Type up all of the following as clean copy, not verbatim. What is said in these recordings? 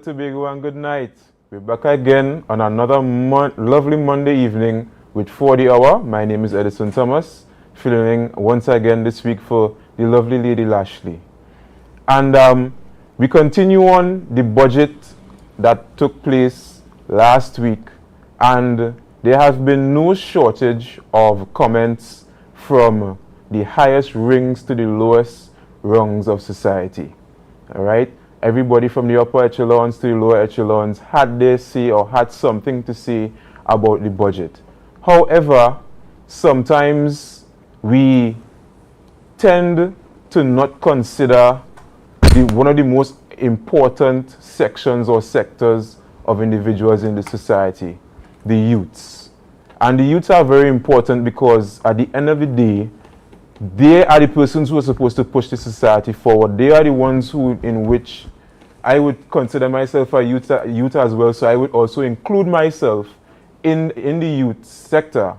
Tobago, and good night. We're back again on another lovely Monday evening with 40 Hour. My name is Edison Thomas, filling once again this week for the lovely Lady Lashley. And we continue on the budget that took place last week, and there has been no shortage of comments from the highest rings to the lowest rungs of society. All right? Everybody from the upper echelons to the lower echelons had their say or had something to say about the budget. However, sometimes we tend to not consider one of the most important sections or sectors of individuals in the society, the youths. And the youths are very important because at the end of the day, they are the persons who are supposed to push the society forward. They are the ones in which I would consider myself a youth as well, so I would also include myself in the youth sector.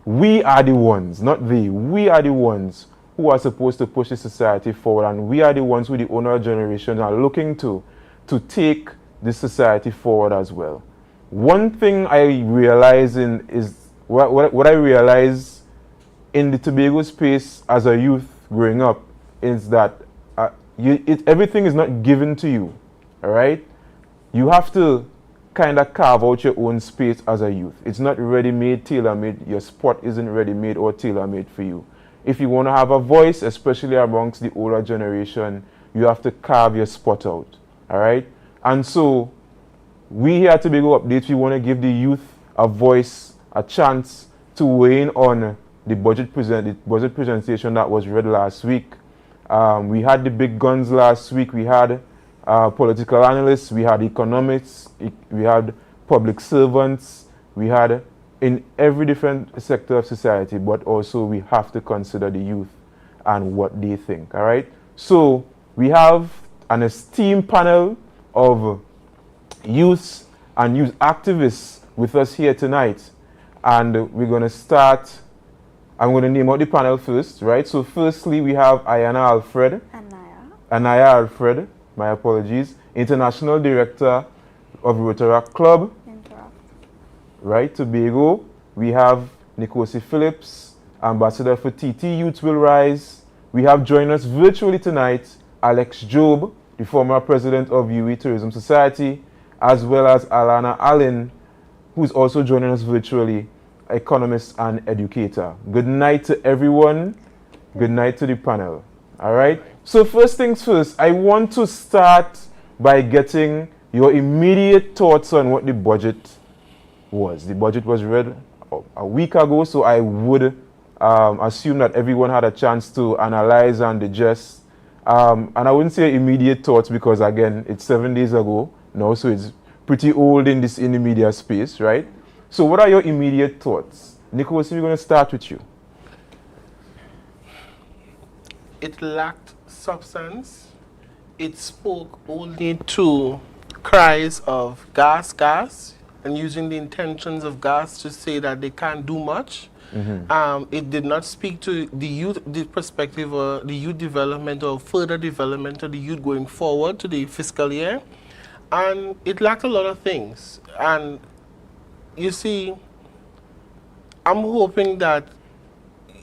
We are the ones, not they, we are the ones who are supposed to push the society forward, and we are the ones who the older generation are looking to take the society forward as well. One thing I realize what I realize in the Tobago space as a youth growing up is that everything is not given to you. All right, you have to kind of carve out your own space as a youth. It's not ready-made, tailor-made. Your spot isn't ready-made or tailor-made for you. If you want to have a voice, especially amongst the older generation, you have to carve your spot out. All right, and so we here at Tobago Update, we want to give the youth a voice, a chance to weigh in on the budget presentation that was read last week. We had the big guns last week. We had political analysts, we had economists, we had public servants, we had in every different sector of society, but also we have to consider the youth and what they think. All right, so we have an esteemed panel of youths and youth activists with us here tonight, and we're going to start. I'm going to name out the panel first, right? So firstly, we have Ayana Alfred. Anaya Alfred, my apologies. International Director of Rotaract Club. Right, Tobago. We have Nikosi Phillips, Ambassador for TT Youth Will Rise. We have joining us virtually tonight, Alex Job, the former president of UE Tourism Society, as well as Alana Allen, who's also joining us virtually, economist and educator. Good night to everyone. Good night to the panel. All right. So first things first, I want to start by getting your immediate thoughts on what the budget was. The budget was read a week ago, so I would assume that everyone had a chance to analyze and digest. And I wouldn't say immediate thoughts because, again, it's 7 days ago now, so it's pretty old in the media space, right? So what are your immediate thoughts? Nicholas, we're going to start with you. It lacked substance. It spoke only to cries of gas, and using the intentions of gas to say that they can't do much. It did not speak to the youth, the perspective or the youth development or further development of the youth going forward to the fiscal year. And it lacked a lot of things. And you see, I'm hoping that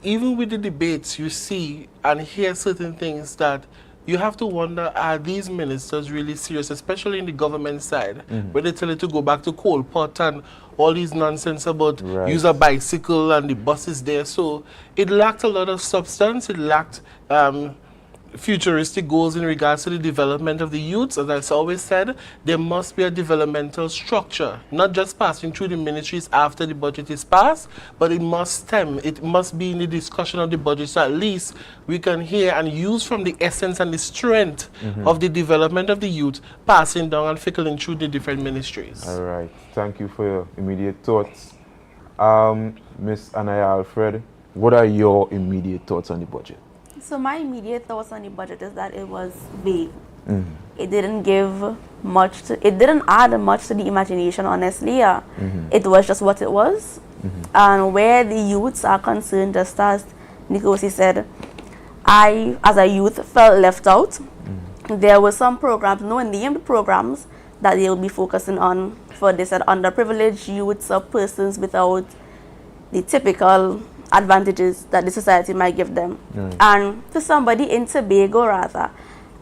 even with the debates, you see and hear certain things that you have to wonder, are these ministers really serious, especially in the government side, where they tell you to go back to coal pot and all these nonsense about use a bicycle and the buses there. So it lacked a lot of substance. It lacked futuristic goals in regards to the development of the youths. As I always said, there must be a developmental structure, not just passing through the ministries after the budget is passed, but it must stem, it must be in the discussion of the budget, so at least we can hear and use from the essence and the strength of the development of the youth passing down and trickling through the different ministries. All right, thank you for your immediate thoughts. Miss Anaya Alfred, what are your immediate thoughts on the budget? So my immediate thoughts on the budget is that it was vague. It didn't give much it didn't add much to the imagination, honestly. It was just what it was. And where the youths are concerned, just as Nikosi said, I, as a youth, felt left out. There were some programs, no name the programs, that they'll be focusing on for this and underprivileged youths or persons without the typical advantages that the society might give them. And to somebody in Tobago, rather,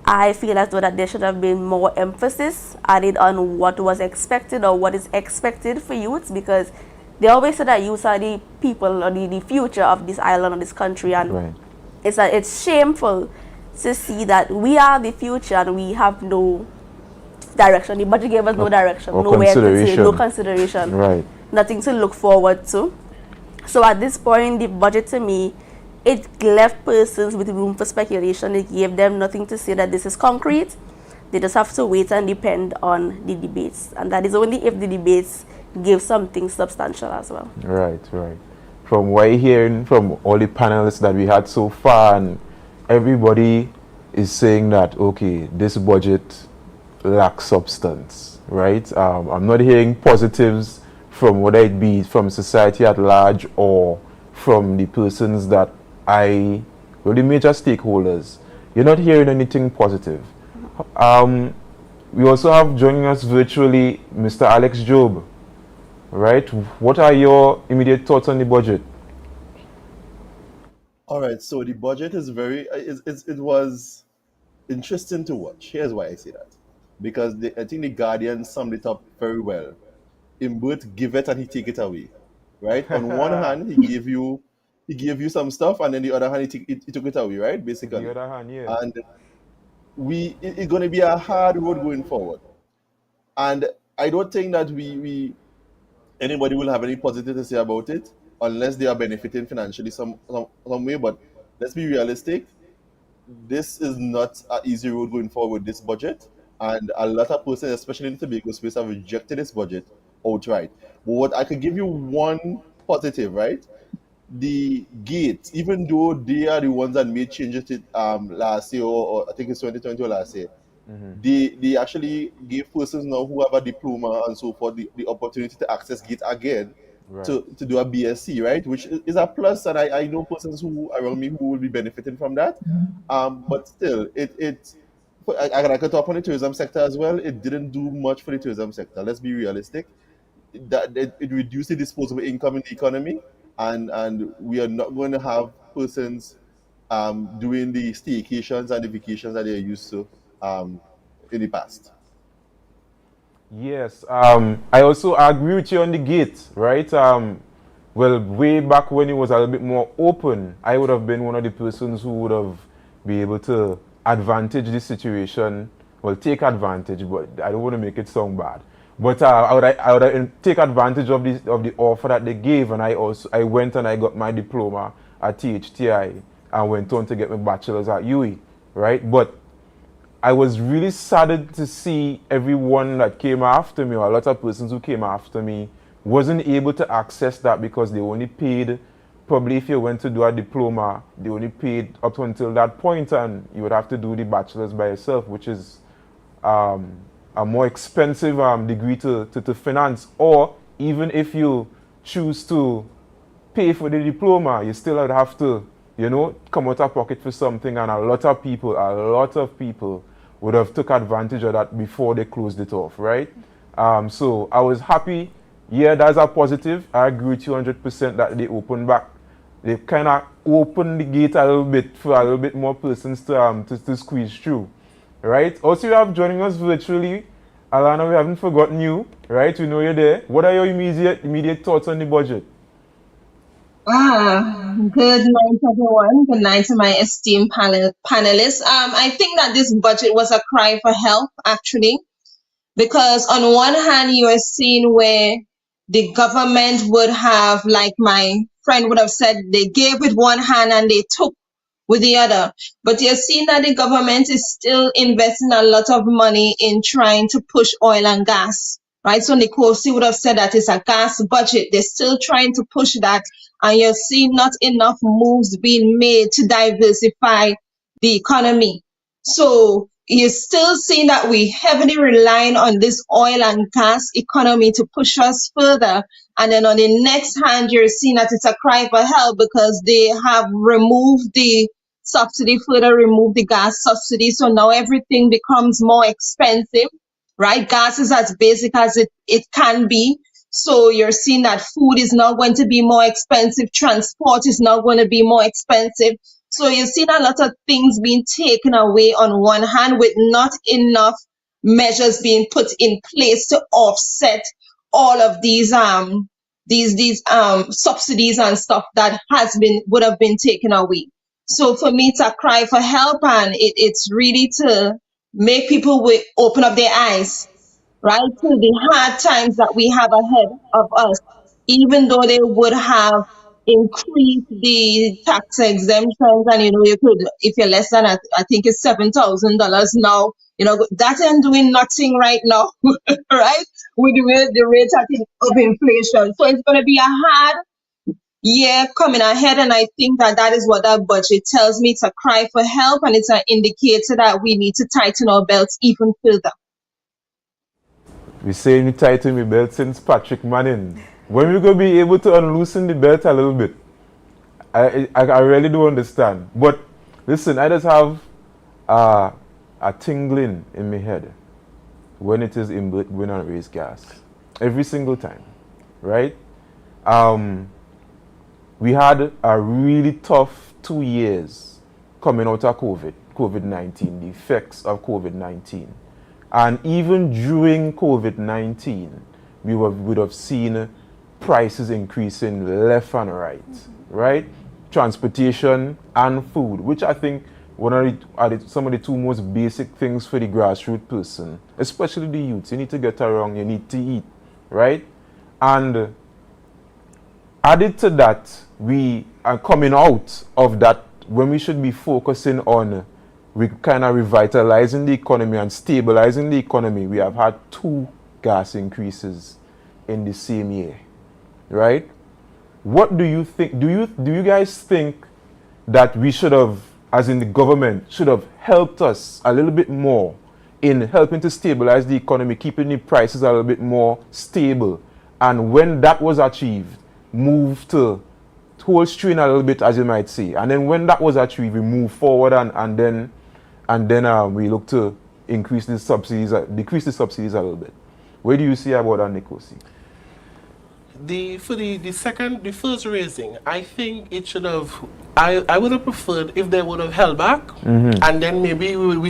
I feel as though that there should have been more emphasis added on what was expected or what is expected for youths, because they always say that youths are the people or the future of this island or this country, and it's shameful to see that we are the future and we have no direction. The budget gave us no direction, nowhere to take, no consideration, nothing to look forward to. So at this point, the budget to me, it left persons with room for speculation. It gave them nothing to say that this is concrete. They just have to wait and depend on the debates. And that is only if the debates give something substantial as well. Right. From what I'm hearing from all the panelists that we had so far, and everybody is saying that, okay, this budget lacks substance, right? I'm not hearing positives from whether it be from society at large or from the persons that the major stakeholders. You're not hearing anything positive. We also have joining us virtually Mr. Alex Job, right? What are your immediate thoughts on the budget? All right, so the budget is it was interesting to watch. Here's why I say that. Because I think the Guardian summed it up very well. In both give it and he take it away, right? On one hand, he gave you some stuff, and then the other hand, he took it away, right? Basically. The other hand, yeah. And it's going to be a hard road going forward. And I don't think that anybody will have any positive to say about it unless they are benefiting financially some way. But let's be realistic. This is not an easy road going forward with this budget. And a lot of persons, especially in the Tobago space, have rejected this budget outright. But what I could give you one positive, right? The gates, even though they are the ones that made changes to last year, or I think it's 2020 or last year, they actually gave persons now who have a diploma and so forth the opportunity to access gate again to do a BSc, right? Which is a plus, and I know persons who around me who will be benefiting from that. But still, I could talk on the tourism sector as well. It didn't do much for the tourism sector. Let's be realistic. It reduced the disposable income in the economy, and we are not going to have persons doing the staycations and the vacations that they're used to in the past. Yes, I also agree with you on the gate, right? Well, way back when it was a little bit more open, I would have been one of the persons who would have been able to advantage this situation. Well, take advantage, but I don't want to make it sound bad. But I would take advantage of the offer that they gave, and I went and I got my diploma at THTI and went on to get my bachelor's at UE, right? But I was really saddened to see everyone that came after me, or a lot of persons who came after me, wasn't able to access that because they only paid, probably if you went to do a diploma, they only paid up until that point, and you would have to do the bachelor's by yourself, which is a more expensive degree to finance. Or even if you choose to pay for the diploma, you still would have to, come out of pocket for something, and a lot of people would have took advantage of that before they closed it off, right? So I was happy. Yeah, that's a positive. I agree with you 100% that they opened back. They kind of opened the gate a little bit for a little bit more persons to squeeze through, right? Also, you have joining us virtually, Alana. We haven't forgotten you, right? We know you're there. What are your immediate thoughts on the budget? Good night, everyone. Good night to my esteemed panelists. I think that this budget was a cry for help, actually, because on one hand, you are seeing where the government would have, like my friend would have said, they gave with one hand and they took with the other. But you're seeing that the government is still investing a lot of money in trying to push oil and gas, right? So Nicosi would have said that it's a gas budget. They're still trying to push that. And you're seeing not enough moves being made to diversify the economy. So you're still seeing that we heavily relying on this oil and gas economy to push us further. And then on the next hand, you're seeing that it's a cry for help because they have removed the subsidy, further removed the gas subsidy. So now everything becomes more expensive, right? Gas is as basic as it can be. So you're seeing that food is not going to be more expensive, transport is not going to be more expensive. So you're seeing a lot of things being taken away on one hand with not enough measures being put in place to offset all of these subsidies and stuff that would have been taken away. So for me, it's a cry for help, and it's really to make people open up their eyes, right, to the hard times that we have ahead of us, even though they would have increased the tax exemptions. And you could, if you're less than, I think it's $7,000 now, that ain't doing nothing right now, right, with the rate of inflation. So it's going to be a hard year coming ahead, and I think that is what that budget tells me. It's a cry for help, and it's an indicator that we need to tighten our belts even further. We say we tighten the belt since Patrick Manning. When we going to be able to unloosen the belt a little bit? I really do understand. But listen, I just have a tingling in my head when it is in when I raise gas. Every single time, right? We had a really tough 2 years coming out of COVID-19, the effects of COVID-19. And even during COVID-19, we would have seen prices increasing left and right, right? Transportation and food, which I think some of the two most basic things for the grassroots person, especially the youths. You need to get around, you need to eat, right? And added to that, we are coming out of that when we should be focusing on kind of revitalizing the economy and stabilizing the economy. We have had 2 gas increases in the same year, right? What do you think? Do you guys think that we should have, as in the government, should have helped us a little bit more in helping to stabilize the economy, keeping the prices a little bit more stable, and when that was achieved, move to whole strain a little bit, as you might say, and then when that was achieved, we move forward and then we look to decrease the subsidies a little bit. What do you see about that, Nikosi? The first raising, I think it should have. I would have preferred if they would have held back, and then maybe we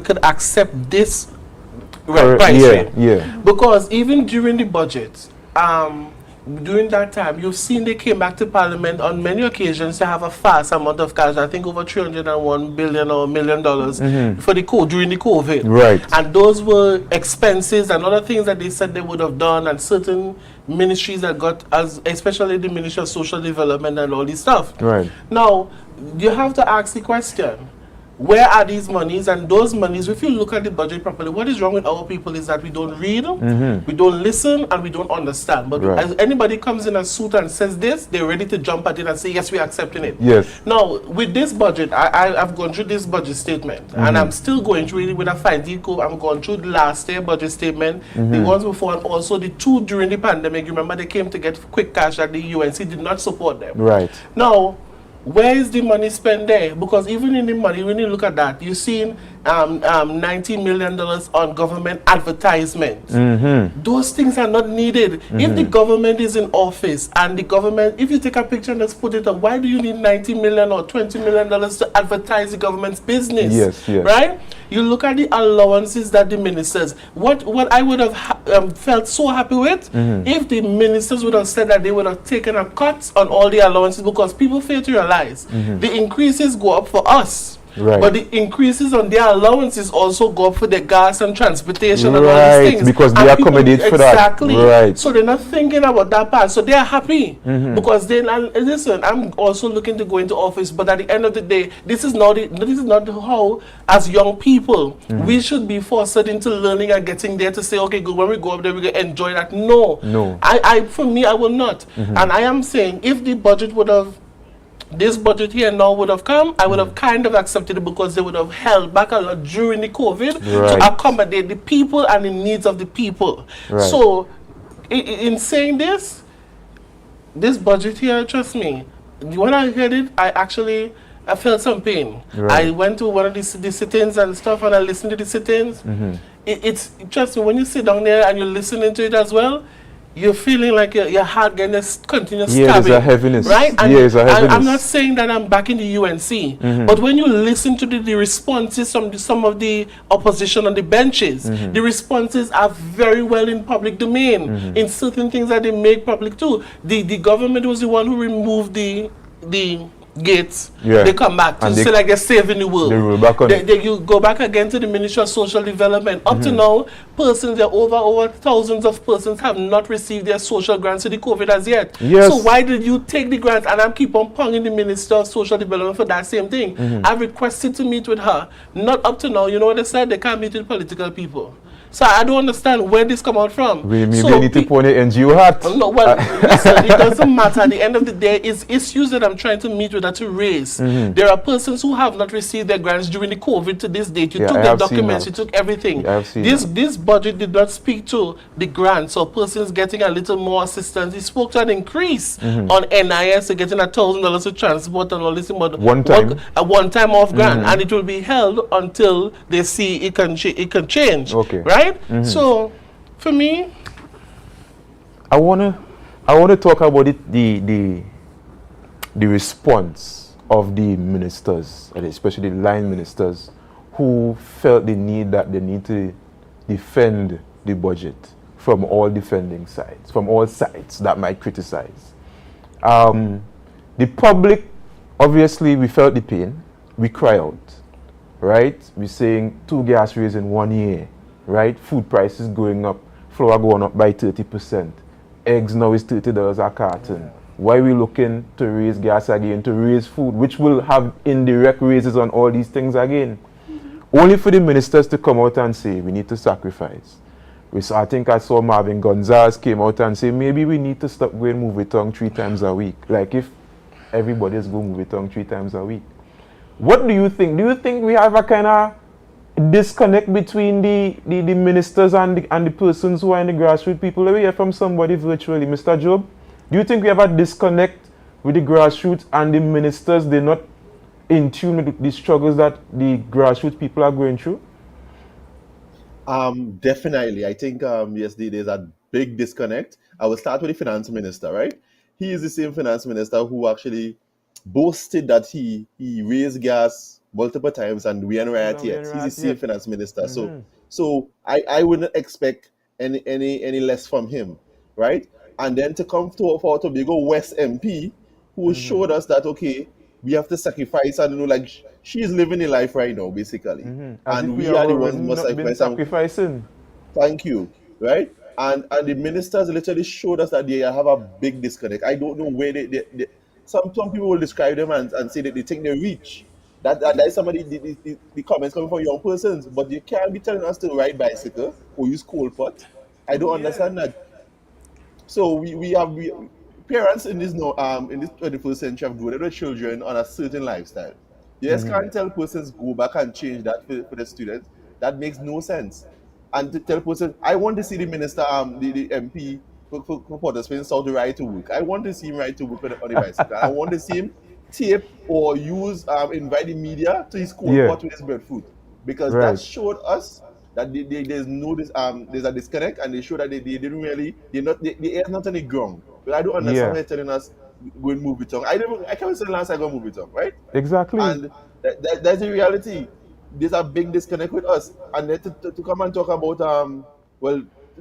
could accept this price rate. Yeah. Because even during the budget, during that time, you've seen they came back to Parliament on many occasions to have a vast amount of cash. I think over $301 billion or $1 million for during the COVID. Right. And those were expenses and other things that they said they would have done, and certain ministries that got, especially the Ministry of Social Development and all this stuff. Right. Now, you have to ask the question, where are these monies? And those monies, if you look at the budget properly, what is wrong with our people is that we don't read, we don't listen, and we don't understand. But as anybody comes in a suit and says this, they're ready to jump at it and say, yes, we're accepting it. Yes. Now, with this budget, I've gone through this budget statement, and I'm still going through it with a fine-tooth comb. I'm going through the last year budget statement, the ones before, and also the 2 during the pandemic. You remember they came to get quick cash that the UNC did not support them. Right. Now, where is the money spent there? Because even in the money, when you look at that, you're seeing $90 million on government advertisement. Those things are not needed. If the government is in office and the government, if you take a picture and just put it up, why do you need $90 million or $20 million to advertise the government's business? Yes. Right? You look at the allowances that the ministers, what I would have felt so happy with if the ministers would have said that they would have taken a cut on all the allowances, because people fail to realize the increases go up for us. Right. But the increases on their allowances also go up for the gas and transportation and all these things. Because they accommodate for that. Exactly. Right. So they're not thinking about that part. So they're happy because they listen. I'm also looking to go into office, but at the end of the day, this is not how, as young people, we should be forced into learning and getting there to say, okay, good. When we go up there, we can enjoy that. No. For me, I will not. And I am saying, if the budget would have. This budget here now would have come, I would have kind of accepted it, because they would have held back a lot during the COVID to accommodate the people and the needs of the people. Right. So, in saying this budget here, trust me, when I heard it, I felt some pain. Right. I went to one of the sit-ins and stuff, and I listened to the sit-ins. it's trust me, when you sit down there and you're listening to it as well, you're feeling like your heart getting a continuous Yeah, there's stabbing, a heaviness. right? And Yeah, there's a heaviness. I'm not saying that I'm back in the UNC, but when you listen to the responses from some of the opposition on the benches, the responses are very well in public domain. In certain things that they make public too. The government was the one who removed the gates. Yeah. They come back to And say like they're saving the world. they roll back on it. You go back again to the Ministry of Social Development. Up to now, there are over thousands of persons have not received their social grants to the COVID as yet. Yes. So why did you take the grants? And I'm keep on ponging the Minister of Social Development for that same thing. I've requested to meet with her. Not up to now. You know what they said? They can't meet with political people. So I don't understand where this come out from. Maybe so they need to put an NGO hat. no, well, listen, it doesn't matter. At the end of the day, it's issues that I'm trying to meet with, that to raise. There are persons who have not received their grants during the COVID to this date. You Yeah, took I their have seen documents, that. you took everything. Yeah, I have seen This budget did not speak to the grants or persons getting a little more assistance. It spoke to an increase on NIS, so getting $1,000 to transport and all this. One time. A one-time off grant, and it will be held until they see it can change. Okay. Right? So, for me, I wanna talk about the response of the ministers, and especially the line ministers, who felt the need that they need to defend the budget from all defending sides, from all sides that might criticize. The public, obviously, we felt the pain. We cry out, right? We're saying 2 gas raise in 1 year, right? Food prices going up, flour going up by 30%. Eggs now is $30 a carton. Why are we looking to raise gas again, to raise food, which will have indirect raises on all these things again? Only for the ministers to come out and say, we need to sacrifice. I think I saw Marvin Gonzalez came out and say, maybe we need to stop going movie tongue 3 times a week. Like if everybody's going movie tongue 3 times a week. What do you think? Do you think we have a kind of disconnect between the ministers and the persons who are in the grassroots people? Let me hear from somebody virtually. Mr. Job, do you think we have a disconnect with the grassroots and the ministers? They're not in tune with the struggles that the grassroots people are going through? Definitely. I think yes, there's a big disconnect. I will start with the finance minister, right? He is the same finance minister who actually boasted that he raised gas multiple times and we ain't riot yet. He's the same finance minister. So I wouldn't expect any less from him, right? And then to come to for Tobago West MP, who showed us that okay, we have to sacrifice, and like she's living a life right now, basically. And we are the ones who must sacrificing. Thank you, right? And the ministers literally showed us that they have a big disconnect. I don't know where they some people will describe them and say that they think they reach. That is somebody the comments coming from young persons, but you can't be telling us to ride bicycle or use coal pot. I don't understand that. So we have parents in this in this 21st century have grown up with children on a certain lifestyle. You just can't tell persons go back and change that for the students. That makes no sense. And to tell persons, I want to see the minister, the MP for Port of Spain South to ride to work. I want to see him ride to work on the bicycle. I want to see him tape or use invite the media to his cold pot with his breadfruit, because that showed us that there's a disconnect, and they showed that they didn't really they're not on the ground. But I don't understand why they're telling us go and move it on. I can't say the last I go move it on, right? Exactly. And that's the reality. There's a big disconnect with us, and then to come and talk about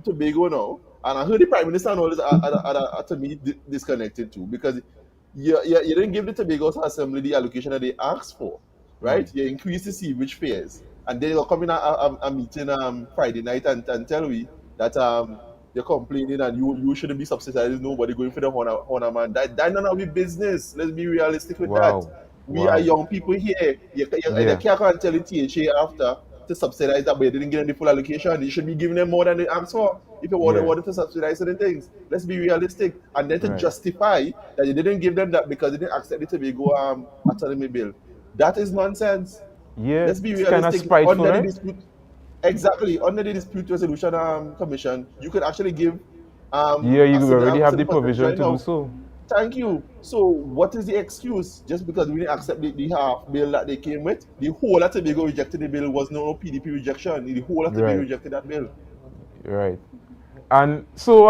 Tobago now, and I heard the Prime Minister and all this are to me disconnected too, because you didn't give the Tobago Assembly the allocation that they asked for, right? You increase the sewage fares, and then you'll come in a meeting Friday night and tell me that you're complaining and you shouldn't be subsidizing nobody going for the honor man. That none of your business. Let's be realistic with that. We are young people here. You can't tell the THA after to subsidize that, but you didn't give them the full allocation. You should be giving them more than they asked for if you wanted to subsidize certain things. Let's be realistic. And then to justify that you didn't give them that because they didn't accept it to be autonomy bill. That is nonsense. Yeah, let's be realistic. Kind of spiteful, right? Exactly. Under the Dispute Resolution Commission, you could actually give you already have the provision to do so. Thank you. So what is the excuse? Just because we didn't accept the half bill that they came with, the whole of Tobago rejected the bill was no PDP rejection. The whole of Tobago Right, rejected that bill. right. And so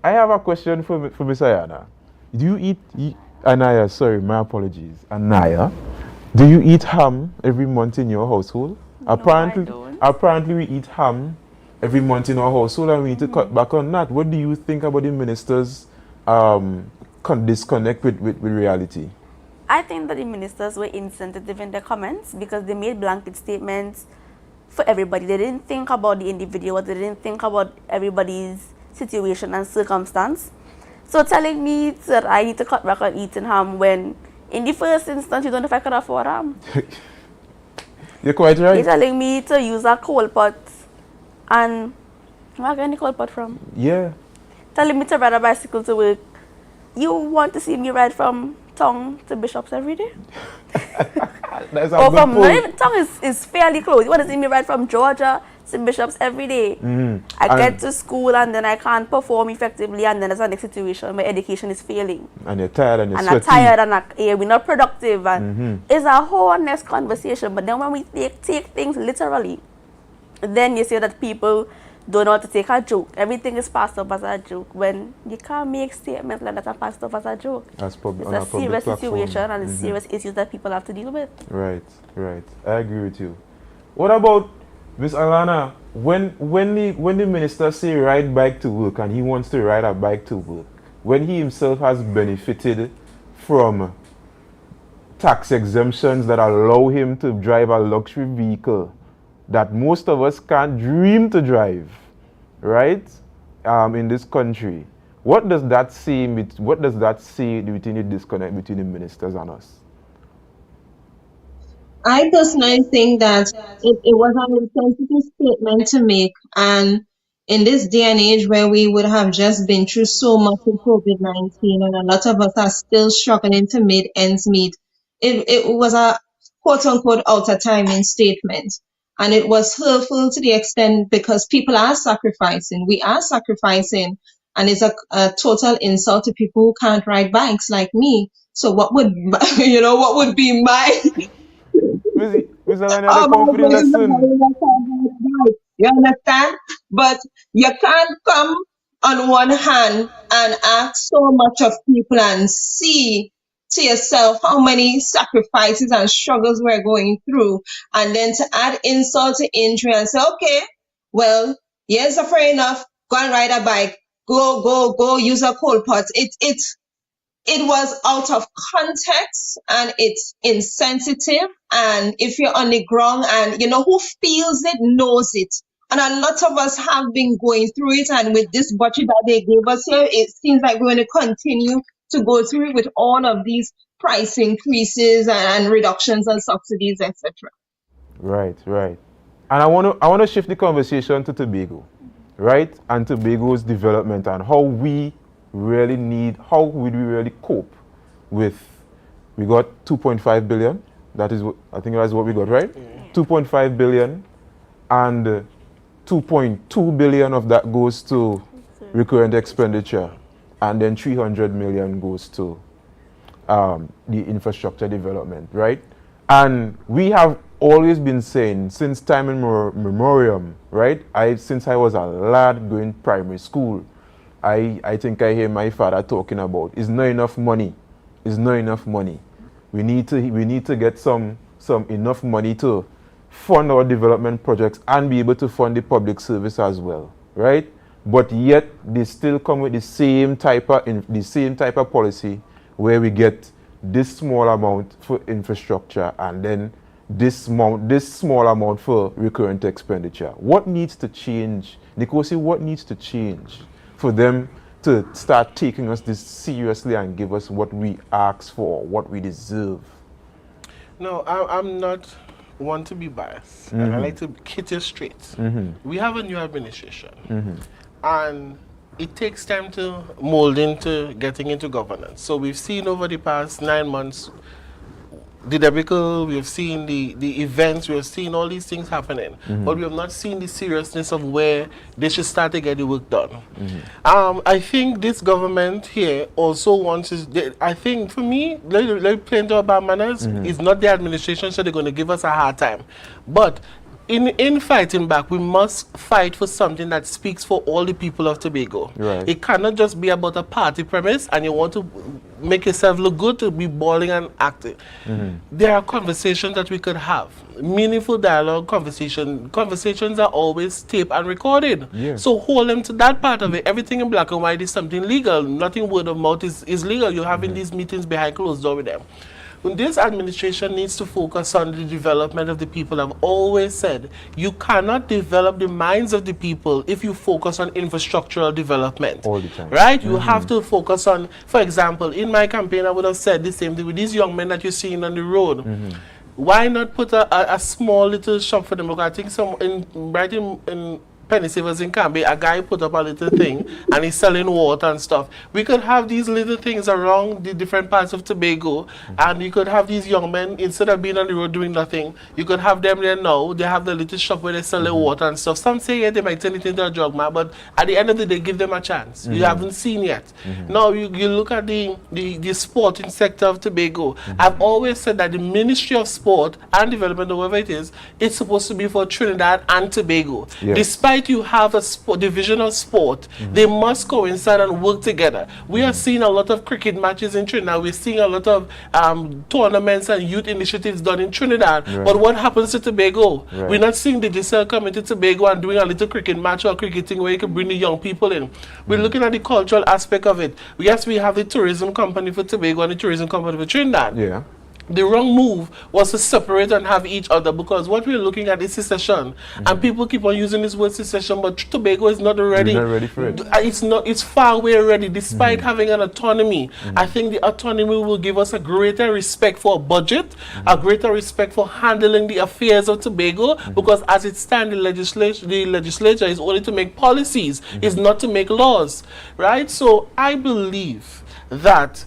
I have a question for Miss Ayana. Do you Anaya, sorry, my apologies. Anaya, do you eat ham every month in your household? No, I don't. Apparently we eat ham every month in our household and we need to cut back on that. What do you think about the ministers disconnect with reality? I think that the ministers were insensitive in their comments because they made blanket statements for everybody. They didn't think about the individual. They didn't think about everybody's situation and circumstance. So telling me that I need to cut back on eating ham when in the first instance you don't know if I could afford ham. You're quite You're right. telling me to use a coal pot and where am I getting the coal pot from? Yeah. Telling me to ride a bicycle to work. You want to see me ride from Tongue to Bishops every day? That's a Or good from not point. even Tongue is fairly close. You want to see me ride from Georgia to Bishops every day? I get to school and then I can't perform effectively, and then there's a next situation where education is failing. And you're tired and you're And I'm sweaty. tired and we're not productive. And it's a whole next conversation. But then when we take things literally, then you see that people don't know how to take a joke. Everything is passed off as a joke when you can't make statements like that and pass it off as a joke. It's It's on a public serious platform. situation and it's serious issues that people have to deal with. Right, right. I agree with you. What about Miss Alana? When the minister say ride bike to work and he wants to ride a bike to work, when he himself has benefited from tax exemptions that allow him to drive a luxury vehicle that most of us can't dream to drive, right? In this country, what does that say? What does that say between the disconnect between the ministers and us? I personally think that it was an insensitive statement to make. And in this day and age where we would have just been through so much with COVID-19 and a lot of us are still struggling to make ends meet, it was a quote unquote out of timing statement. And it was hurtful to the extent because people are sacrificing. We are sacrificing. And it's a total insult to people who can't ride bikes like me. So what would, what would be my Miss Alana, the Oh, come for the my lesson. God. You understand? But you can't come on one hand and ask so much of people and see to yourself how many sacrifices and struggles we're going through, and then to add insult to injury and say, okay, well, yes, fair enough. Go and ride a bike. Go, use a coal pot. It was out of context and it's insensitive. And if you're on the ground and who feels it knows it. And a lot of us have been going through it. And with this budget that they gave us here, it seems like we're going to continue to go through it with all of these price increases and reductions and subsidies, etc. Right, right. And I want to shift the conversation to Tobago, right? And Tobago's development and how we really how would we really cope with, we got 2.5 billion. That is what I think that's what we got, right? 2.5 billion, and 2.2 billion of that goes to recurrent expenditure, and then 300 million goes to the infrastructure development, right? And we have always been saying since time immemorial, right? Since I was a lad going primary school, I think I hear my father talking about it's not enough money. It's not enough money. We need to get some enough money to fund our development projects and be able to fund the public service as well, right? But yet they still come with the same type of policy where we get this small amount for infrastructure and then this small amount for recurrent expenditure. What needs to change, Nikosi? What needs to change for them to start taking us this seriously and give us what we ask for, what we deserve? No, I'm not one to be biased, and I like to hit it straight. We have a new administration, and it takes time to mold into getting into governance. So we've seen over the past 9 months the debacle, we have seen the events, we have seen all these things happening, but we have not seen the seriousness of where they should start to get the work done. I think this government here also wants, I think for me, let me play into about manners, it's not the administration, so they're going to give us a hard time. But in fighting back, we must fight for something that speaks for all the people of Tobago. Right. It cannot just be about a party premise and you want to make yourself look good to be balling and acting. There are conversations that we could have. Meaningful dialogue, conversations are always taped and recorded. Yeah. So hold them to that part of it. Everything in black and white is something legal. Nothing word of mouth is legal. You're having these meetings behind closed doors with them. This administration needs to focus on the development of the people. I've always said you cannot develop the minds of the people if you focus on infrastructural development. All the time. Right? You have to focus on, for example, in my campaign, I would have said the same thing with these young men that you're seeing on the road. Why not put a small little shop for them? Look, I think right in Penny Savers in Canby, a guy put up a little thing and he's selling water and stuff. We could have these little things around the different parts of Tobago, and you could have these young men, instead of being on the road doing nothing, you could have them there now. They have the little shop where they sell their water and stuff. Some say, yeah, they might turn it into a drug, man, but at the end of the day, give them a chance. You haven't seen yet. Now, you look at the sporting sector of Tobago. I've always said that the Ministry of Sport and Development, or whatever it is, it's supposed to be for Trinidad and Tobago. Yes. Despite you have a division of sport, they must coincide and work together. We are seeing a lot of cricket matches in Trinidad. We're seeing a lot of tournaments and youth initiatives done in Trinidad. Right. But what happens to Tobago? Right. We're not seeing the GCL coming to Tobago and doing a little cricket match or cricketing where you can bring the young people in. We're looking at the cultural aspect of it. Yes, we have the tourism company for Tobago and the tourism company for Trinidad. Yeah. The wrong move was to separate and have each other, because what we're looking at is secession, and people keep on using this word secession, but Tobago is not ready. You're not ready for it. It's not. It's far away ready, despite having an autonomy. I think the autonomy will give us a greater respect for a budget, a greater respect for handling the affairs of Tobago, because as it stands, the legislature is only to make policies, is not to make laws, right? So I believe that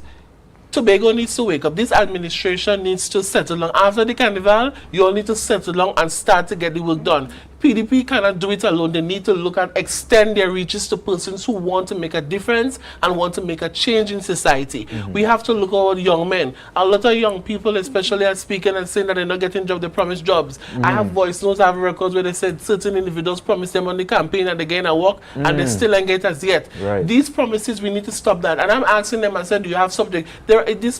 Tobago needs to wake up. This administration needs to settle down. After the carnival, you all need to settle down and start to get the work done. PDP cannot do it alone. They need to look at extend their reaches to persons who want to make a difference and want to make a change in society. We have to look at young men. A lot of young people especially are speaking and saying that they're not getting jobs, they promise jobs. I have voice notes, I have records where they said certain individuals promised them on the campaign and they gain a work and they still ain't get as yet. Right. These promises, we need to stop that. And I'm asking them, I said, do you have subject? This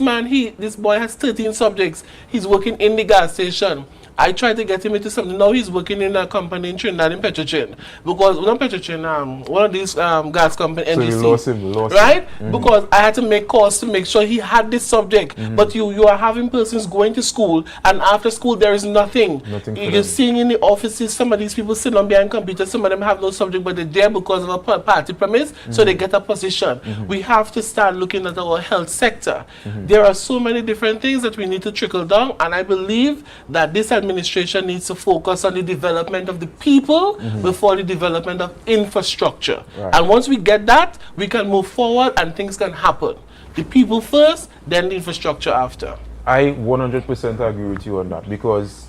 boy has 13 subjects. He's working in the gas station. I tried to get him into something. Now he's working in a company in Trinidad, in Petrochin. Because, not Petrochin, one of these gas companies, So NGC. you lost him, Right? Because I had to make calls to make sure he had this subject. But you are having persons going to school, and after school there is nothing. Nothing for You're them. seeing in the offices, some of these people sit on behind computers, some of them have no subject, but they're there because of a party premise, so they get a position. We have to start looking at our health sector. There are so many different things that we need to trickle down, and I believe that this administration needs to focus on the development of the people before the development of infrastructure. Right. And once we get that, we can move forward and things can happen. The people first, then the infrastructure after. I 100% agree with you on that, because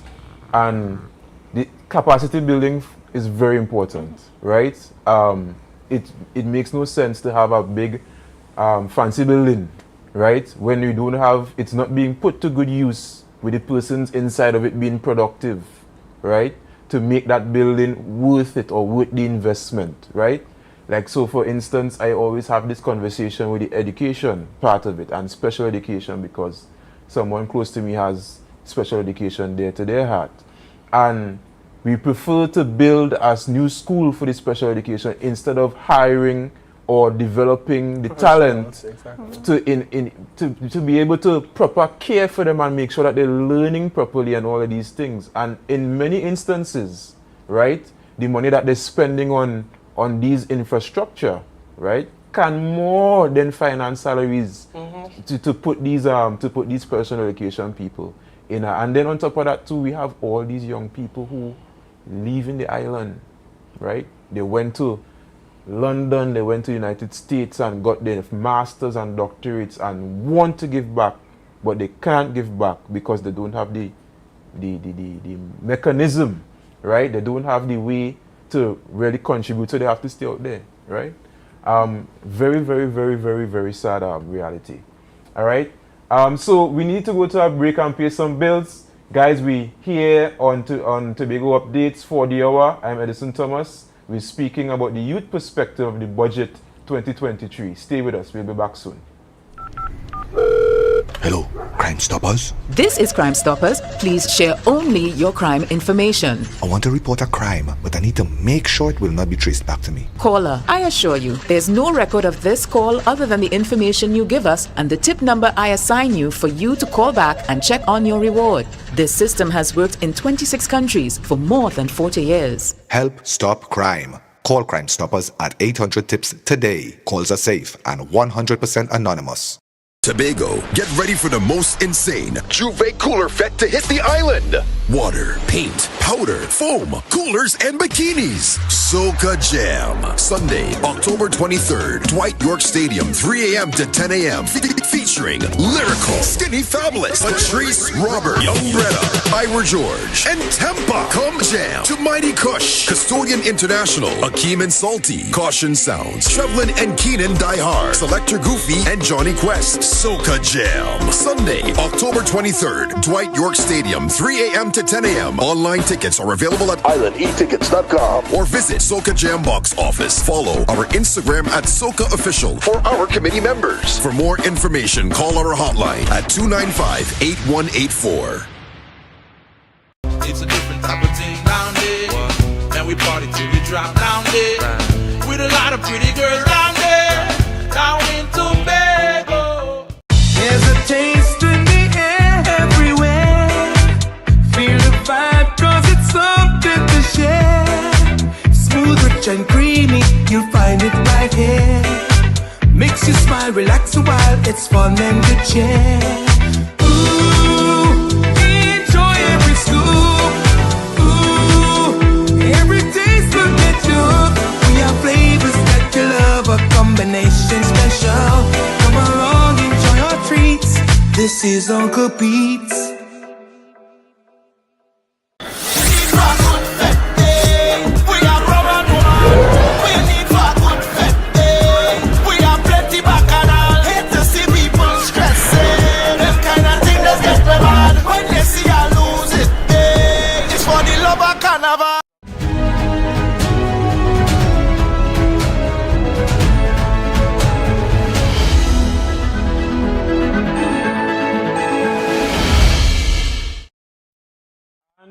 the capacity building is very important, right? It makes no sense to have a big fancy building, right, when you don't have, it's not being put to good use with the persons inside of it being productive, right, to make that building worth it or worth the investment, right? Like, so for instance, I always have this conversation with the education part of it and special education, because someone close to me has special education dear to their heart. And we prefer to build a new school for the special education instead of hiring or developing the talent to be able to proper care for them and make sure that they're learning properly and all of these things. And in many instances, right, the money that they're spending on these infrastructure, right, can more than finance salaries to put these special education people in. And then on top of that too, we have all these young people who live in the island, right? They went to London, they went to United States and got their masters and doctorates and want to give back, but they can't give back because they don't have the mechanism, right? They don't have the way to really contribute, so they have to stay out there, right? Very, very, very, very, very sad reality. All right. So we need to go to a break and pay some bills, guys. We here on Tobago Updates for the hour. I'm Edison Thomas. We're speaking about the youth perspective of the budget 2023. Stay with us. We'll be back soon. Hello, Crime Stoppers. This is Crime Stoppers. Please share only your crime information. I want to report a crime, but I need to make sure it will not be traced back to me. Caller, I assure you, there's no record of this call other than the information you give us and the tip number I assign you for you to call back and check on your reward. This system has worked in 26 countries for more than 40 years. Help stop crime. Call Crime Stoppers at 800 TIPS today. Calls are safe and 100% anonymous. Tobago, get ready for the most insane Juve Cooler Fete to hit the island. Water, paint, powder, foam, coolers, and bikinis. Soca Jam. Sunday, October 23rd, Dwight York Stadium, 3 a.m. to 10 a.m. Featuring Lyrical, Skinny Fabulous, Patrice Robert, Young Retta, Ira George, and Tempa. Come jam to Mighty Kush, Custodian International, Akeem and Salty, Caution Sounds, Trevlin and Keenan Die Hard, Selector Goofy, and Johnny Quest. Soca Jam. Sunday, October 23rd, Dwight York Stadium, 3 a.m. to 10 a.m. Online tickets are available at islandetickets.com or visit Soca Jam box office. Follow our Instagram at Soca Official for our committee members. For more information, call our hotline at 295-8184. It's a different type of thing down there. And we party till we drop down there. With a lot of pretty girls down there. Down in Tobago. There's a taste in the air everywhere. Feel the vibe cause it's something to share. Smooth, rich and creamy, you'll find it right here. Makes you smile, relax a while, it's fun and good cheer. Ooh, enjoy every scoop. Ooh, every taste will get you hooked. We have flavors that you love, a combination special. Come along, enjoy our treats. This is Uncle Pete's.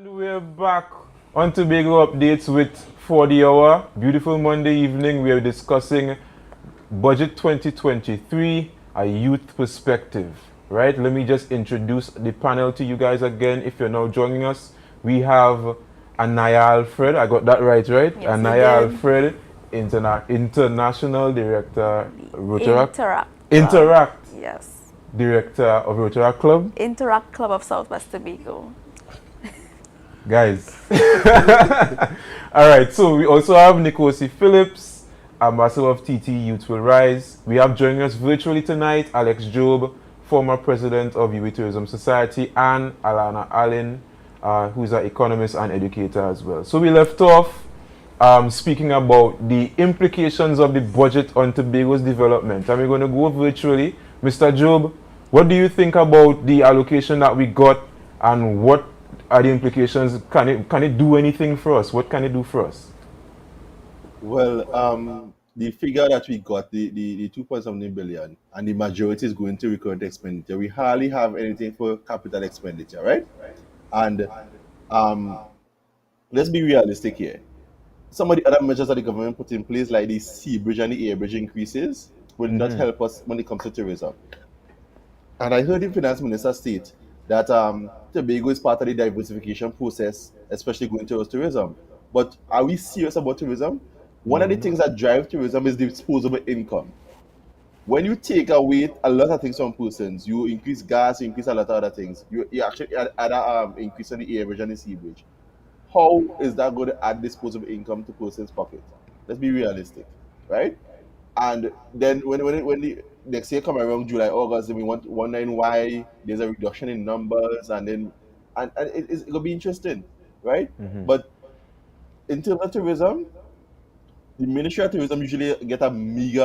We're back on Tobago Updates with For the Hour. Beautiful Monday evening. We are discussing Budget 2023, a youth perspective. Right? Let me just introduce the panel to you guys again. If you're now joining us, we have Anaya Alfred. I got that right? Yes, Anaya Alfred, International Director, Rotaract. Interact. Yes. Director of Rotaract Club. Interact Club of Southwest Tobago. Guys. All right, so we also have Nikosi Phillips, Ambassador of TT Youth Will Rise. We have joining us virtually tonight Alex Job, former president of UWI Tourism Society, and Alana Allen, who's an economist and educator as well. So we left off speaking about the implications of the budget on Tobago's development. And we're going to go virtually. Mr. Job, what do you think about the allocation that we got, and what are the implications? Can it do anything for us? What can it do for us? Well, the figure that we got, the 2.7 billion, and the majority is going to recurrent expenditure. We hardly have anything for capital expenditure, right? And let's be realistic here. Some of the other measures that the government put in place, like the sea bridge and the air bridge increases, will not help us when it comes to tourism. And I heard the finance minister state that Tobago is part of the diversification process, especially going towards tourism. But are we serious about tourism? One of the things that drive tourism is the disposable income. When you take away a lot of things from persons, you increase gas, you increase a lot of other things. You actually add increase on the air bridge and the sea bridge. How is that going to add disposable income to persons' pocket? Let's be realistic, right? And then when next year come around July, August, and we want wondering why there's a reduction in numbers, and then and it'll be interesting, right? But in terms of tourism, the Ministry of Tourism usually get a meager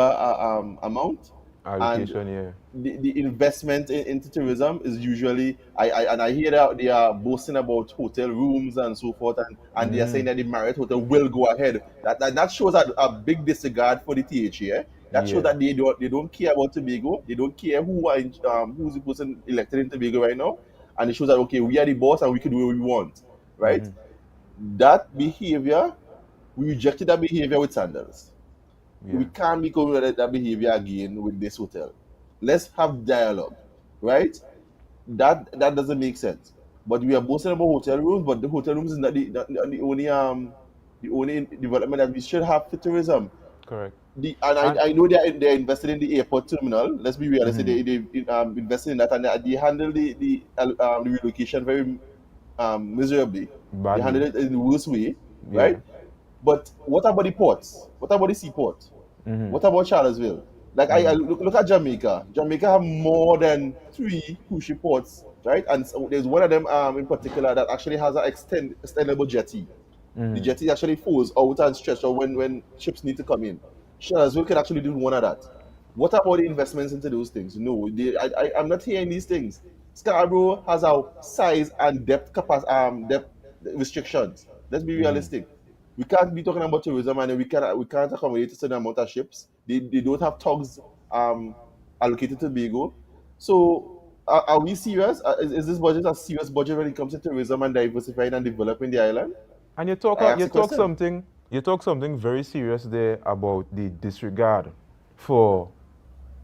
amount, and Allocation, yeah. the investment into tourism is usually and I hear that they are boasting about hotel rooms and so forth, and they are saying that the Marriott Hotel will go ahead. That shows a big disregard for the THA. That shows Yeah. that they don't care about Tobago. They don't care who's the person elected in Tobago right now, and it shows that okay, we are the boss and we can do what we want, right? That behavior, we rejected that behavior with Sandals. We Yeah. can't be going with that behavior again with this hotel. Let's have dialogue, right? That doesn't make sense. But we are boasting about hotel rooms, but the hotel rooms is not the only development that we should have for tourism. Correct. I know they're invested in the airport terminal. Let's be realistic. They invested in that, and they handle the relocation very miserably. They Badly. handle it in the worst way, Yeah. right? But what about the ports? What about the seaport? What about Charlottesville? Like I look at Jamaica. Jamaica have more than 3 cruise ports, right? And so there's one of them in particular that actually has an extendable jetty. The jetty actually falls out and stretched out when ships need to come in. Charlottesville can actually do one of that. What about the investments into those things? No, I'm not hearing these things. Scarborough has a size and depth restrictions. Let's be realistic. We can't be talking about tourism and we can't accommodate a certain amount of ships. They don't have tugs allocated to Tobago. So are we serious? Is this budget a serious budget when it comes to tourism and diversifying and developing the island? And I ask you the talk question. something you talk something very serious there about the disregard for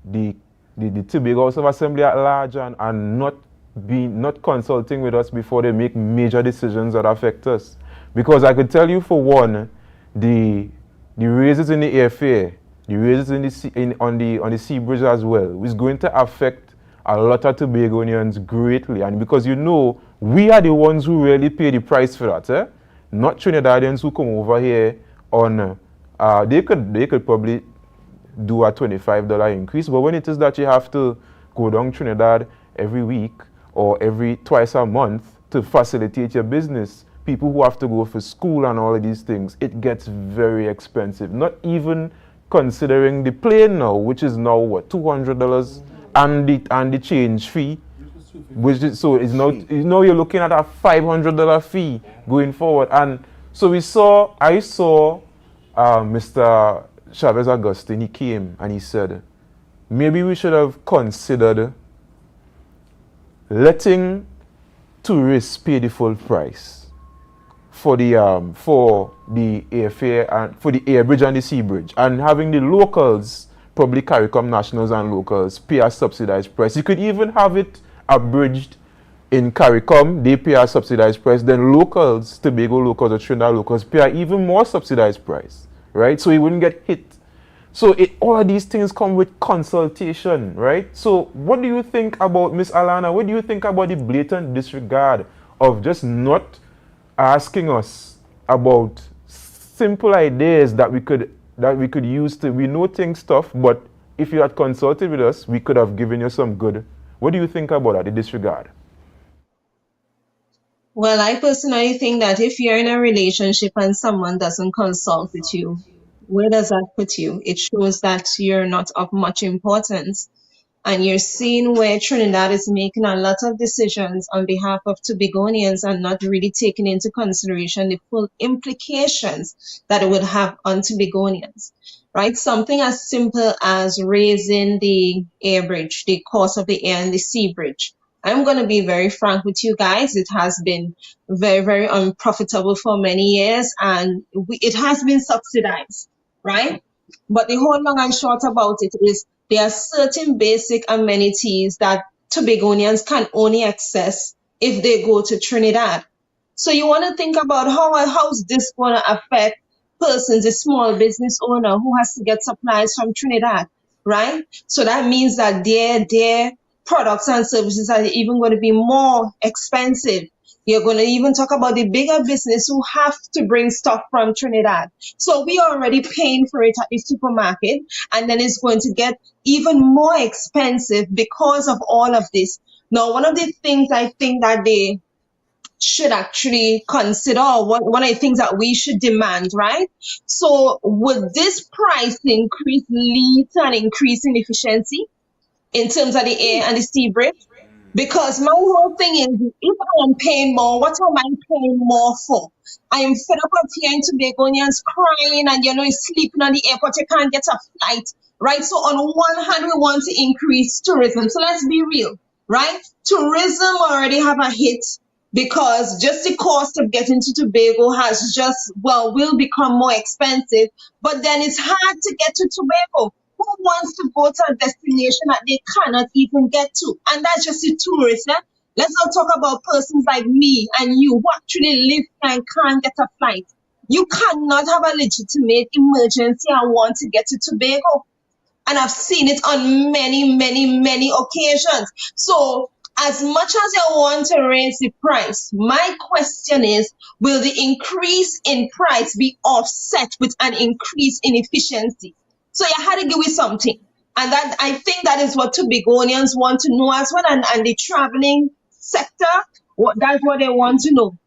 the the Tobago House of Assembly at large, and not consulting with us before they make major decisions that affect us. Because I could tell you for one, the raises in the airfare, the raises on the sea bridge as well, is going to affect a lot of Tobagonians greatly. And because we are the ones who really pay the price for that, not Trinidadians who come over here on they could probably do a $25 increase, but when it is that you have to go down Trinidad every week or every twice a month to facilitate your business, people who have to go for school and all of these things, it gets very expensive. Not even considering the plane now, which is now what, $200 and the change fee, which is, so it's now you're looking at a $500 fee going forward. And so I saw Mr. Chavez Augustine. He came and he said, maybe we should have considered letting tourists pay the full price for the airfare and for the air bridge and the sea bridge, and having the locals, probably CARICOM nationals and locals, pay a subsidized price. You could even have it abridged in CARICOM, they pay a subsidized price, then locals, Tobago locals or Trinidad locals, pay an even more subsidized price, right? So you wouldn't get hit. So all of these things come with consultation, right? So what do you think about, Miss Alana, what do you think about the blatant disregard of just not asking us about simple ideas that we could use to, we know things stuff, but if you had consulted with us, we could have given you some good. What do you think about that, the disregard? Well, I personally think that if you're in a relationship and someone doesn't consult with you, where does that put you? It shows that you're not of much importance. And you're seeing where Trinidad is making a lot of decisions on behalf of Tobagonians and not really taking into consideration the full implications that it would have on Tobagonians, right? Something as simple as raising the air bridge, the cost of the air and the sea bridge. I'm going to be very frank with you guys. It has been very, very unprofitable for many years, and it has been subsidized, right? But the whole long and short about it is there are certain basic amenities that Tobagonians can only access if they go to Trinidad. So you want to think about how's this going to affect persons, a small business owner who has to get supplies from Trinidad, right? So that means that their products and services are even going to be more expensive. You're going to even talk about the bigger business who have to bring stuff from Trinidad. So we are already paying for it at the supermarket, and then it's going to get even more expensive because of all of this. Now, one of the things I think that they should actually consider, or one of the things that we should demand, right? So would this price increase lead to an increase in efficiency in terms of the air and the sea break? Because my whole thing is, if I'm paying more, what am I paying more for? I am fed up of hearing Tobagonians crying and, sleeping on the airport. You can't get a flight, right? So on one hand, we want to increase tourism. So let's be real, right? Tourism already have a hit because just the cost of getting to Tobago will become more expensive. But then it's hard to get to Tobago. Who wants to go to a destination that they cannot even get to? And that's just the tourists. Eh? Let's not talk about persons like me and you who actually live here and can't get a flight. You cannot have a legitimate emergency and want to get to Tobago. And I've seen it on many, many, many occasions. So as much as you want to raise the price, my question is, will the increase in price be offset with an increase in efficiency? So you had to give me something. And that I think that is what Tobagonians want to know as well. And the traveling sector, that's what they want to know.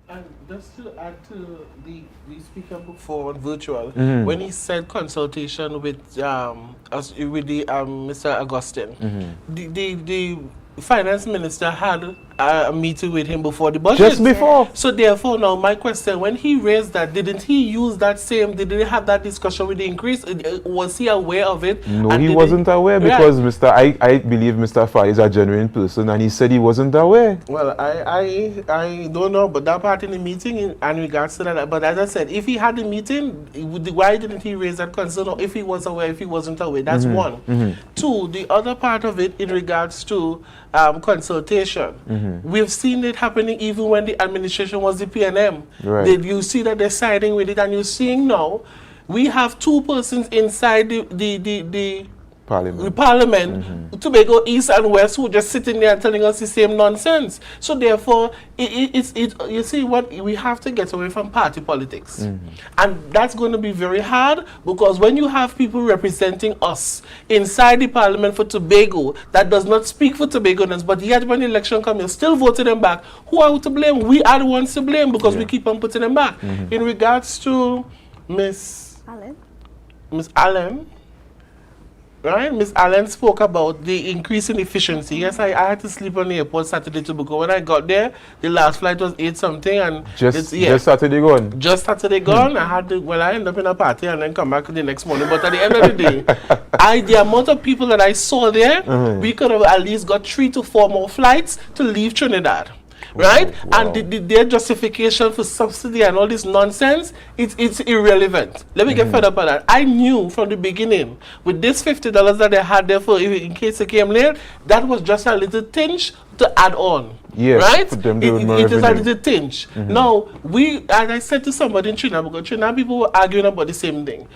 And just to add to the speaker before on virtual, when he said consultation with Mr. Augustine, the finance minister had a meeting with him before the budget. Just before. So therefore, now my question: when he raised that, didn't he use that same? Did they have that discussion with the increase? Was he aware of it? No, he wasn't aware because I believe Mr. Fay is a genuine person, and he said he wasn't aware. Well, I don't know, but that part in the meeting in regards to that. But as I said, if he had the meeting, why didn't he raise that concern? Or if he was aware, if he wasn't aware, that's one. Two, the other part of it in regards to consultation. We've seen it happening even when the administration was the PNM. Right. You see that they're siding with it, and you're seeing now we have two persons inside the Parliament, Tobago East and West, who just sitting there telling us the same nonsense. So therefore, you see what we have to get away from party politics, and that's going to be very hard because when you have people representing us inside the Parliament for Tobago that does not speak for Tobagonians, but yet when the election comes, you still voted them back. Who are we to blame? We are the ones to blame because we keep on putting them back. In regards to Miss Allen. Right, Miss Allen spoke about the increase in efficiency. Yes, I had to sleep on the airport Saturday too because when I got there, the last flight was 8 something and just Saturday gone. Just Saturday gone. I ended up in a party and then come back the next morning. But at the end of the day, the amount of people that I saw there, we could have at least got 3 to 4 more flights to leave Trinidad. Right? Wow. And their justification for subsidy and all this nonsense, it's irrelevant. Let me get fed up on that. I knew from the beginning, with this $50 that they had there for in case they came late, that was just a little tinge to add on. Yes, right? For them It is a little tinge. Now, as I said to somebody in Trinidad, because Trinidad people were arguing about the same thing.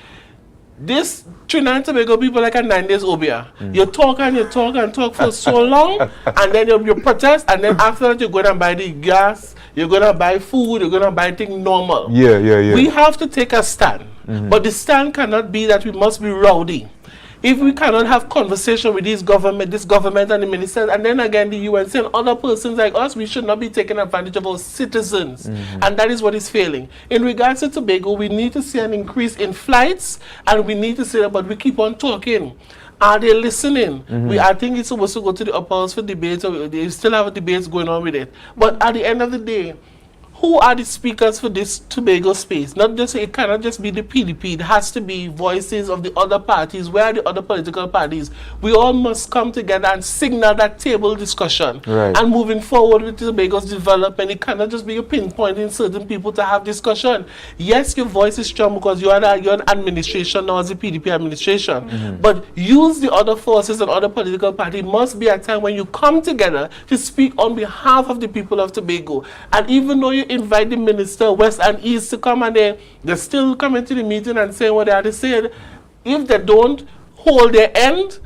This Trinidad and Tobago people like a 9 days obia. You talk and you talk and talk for so long, and then you protest, and then after that you're going to buy the gas, you're going to buy food, you're going to buy things normal. Yeah. We have to take a stand, but the stand cannot be that we must be rowdy. If we cannot have conversation with this government and the ministers, and then again the UN and other persons like us, we should not be taking advantage of our citizens. And that is what is failing. In regards to Tobago, we need to see an increase in flights, and we need to say that, but we keep on talking. Are they listening? I think it's supposed to go to the upper house for debates. They still have debates going on with it. But at the end of the day, who are the speakers for this Tobago space? It cannot just be the PDP. It has to be voices of the other parties. Where are the other political parties? We all must come together and signal that table discussion. Right. And moving forward with Tobago's development, it cannot just be you pinpointing certain people to have discussion. Yes, your voice is strong because you're an administration now as the PDP administration. But use the other forces and other political parties. It must be a time when you come together to speak on behalf of the people of Tobago. And even though you invite the minister, West and East, to come, and they're still coming to the meeting and saying what they had to say. If they don't hold their end,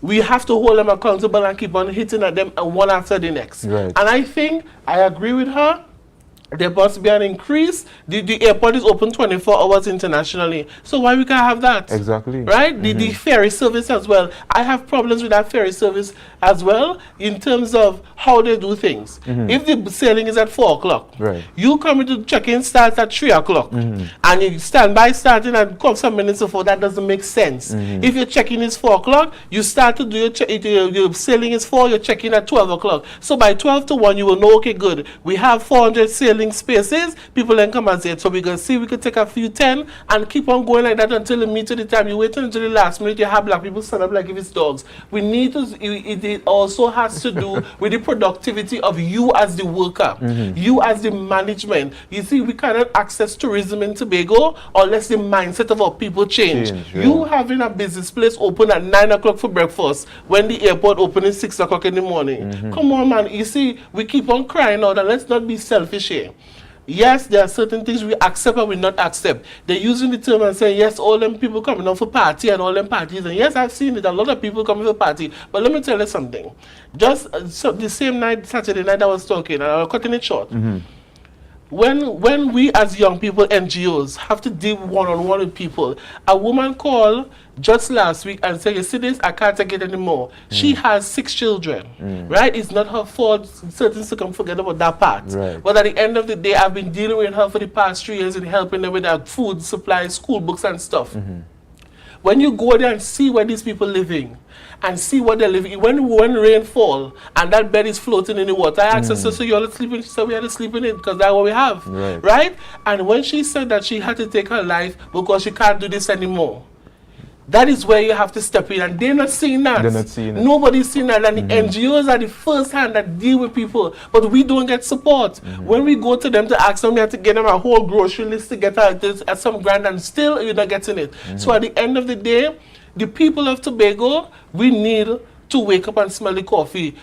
we have to hold them accountable and keep on hitting at them one after the next. Right. And I think I agree with her. There must be an increase. The airport is open 24 hours internationally. So why we can't have that? Exactly. Right? The ferry service as well. I have problems with that ferry service as well in terms of how they do things. If the sailing is at 4 o'clock, Right. you come into check-in starts at 3 o'clock, and you stand by starting and come some minutes before. That doesn't make sense. If your check-in is 4 o'clock, you start to do your sailing is 4, your check-in at 12 o'clock. So by 12 to 1, you will know, okay, good. We have 400 sailing spaces. People then come and say, so we can see we could take a few 10 and keep on going like that until you meet to the time. You wait until the last minute, you have black people stand up like if it's dogs. We need to, it also has to do with the productivity of you as the worker, you as the management. You see, we cannot access tourism in Tobago unless the mindset of our people change. You having a business place open at 9 o'clock for breakfast when the airport open at 6 o'clock in the morning. Come on, man. You see, we keep on crying out, and let's not be selfish here. Yes, there are certain things we accept and we not accept. They're using the term and saying, yes, all them people coming out for party and all them parties. And yes, I've seen it. A lot of people coming for party. But let me tell you something. Just so the same night, Saturday night, I was talking, and I was cutting it short. When we as young people, NGOs, have to deal one-on-one with people, a woman called just last week and said, you see this, I can't take it anymore. She has 6 children, right? It's not her fault. Certain to come forget about that part. Right. But at the end of the day, I've been dealing with her for the past 3 years and helping them with their food, supplies, school books and stuff. When you go there and see where these people living, and see what they're living, when rain fall and that bed is floating in the water, I asked her, so you all sleeping? She said, we had to sleep in it because that's what we have, right? And when she said that she had to take her life because she can't do this anymore, that is where you have to step in, and they're not seeing that. They're not seeing it. Nobody's seeing that, and the NGOs are the first hand that deal with people, but we don't get support. When we go to them to ask them, we have to get them a whole grocery list to get at some grand, and still you're not getting it. So at the end of the day, the people of Tobago, we need to wake up and smell the coffee.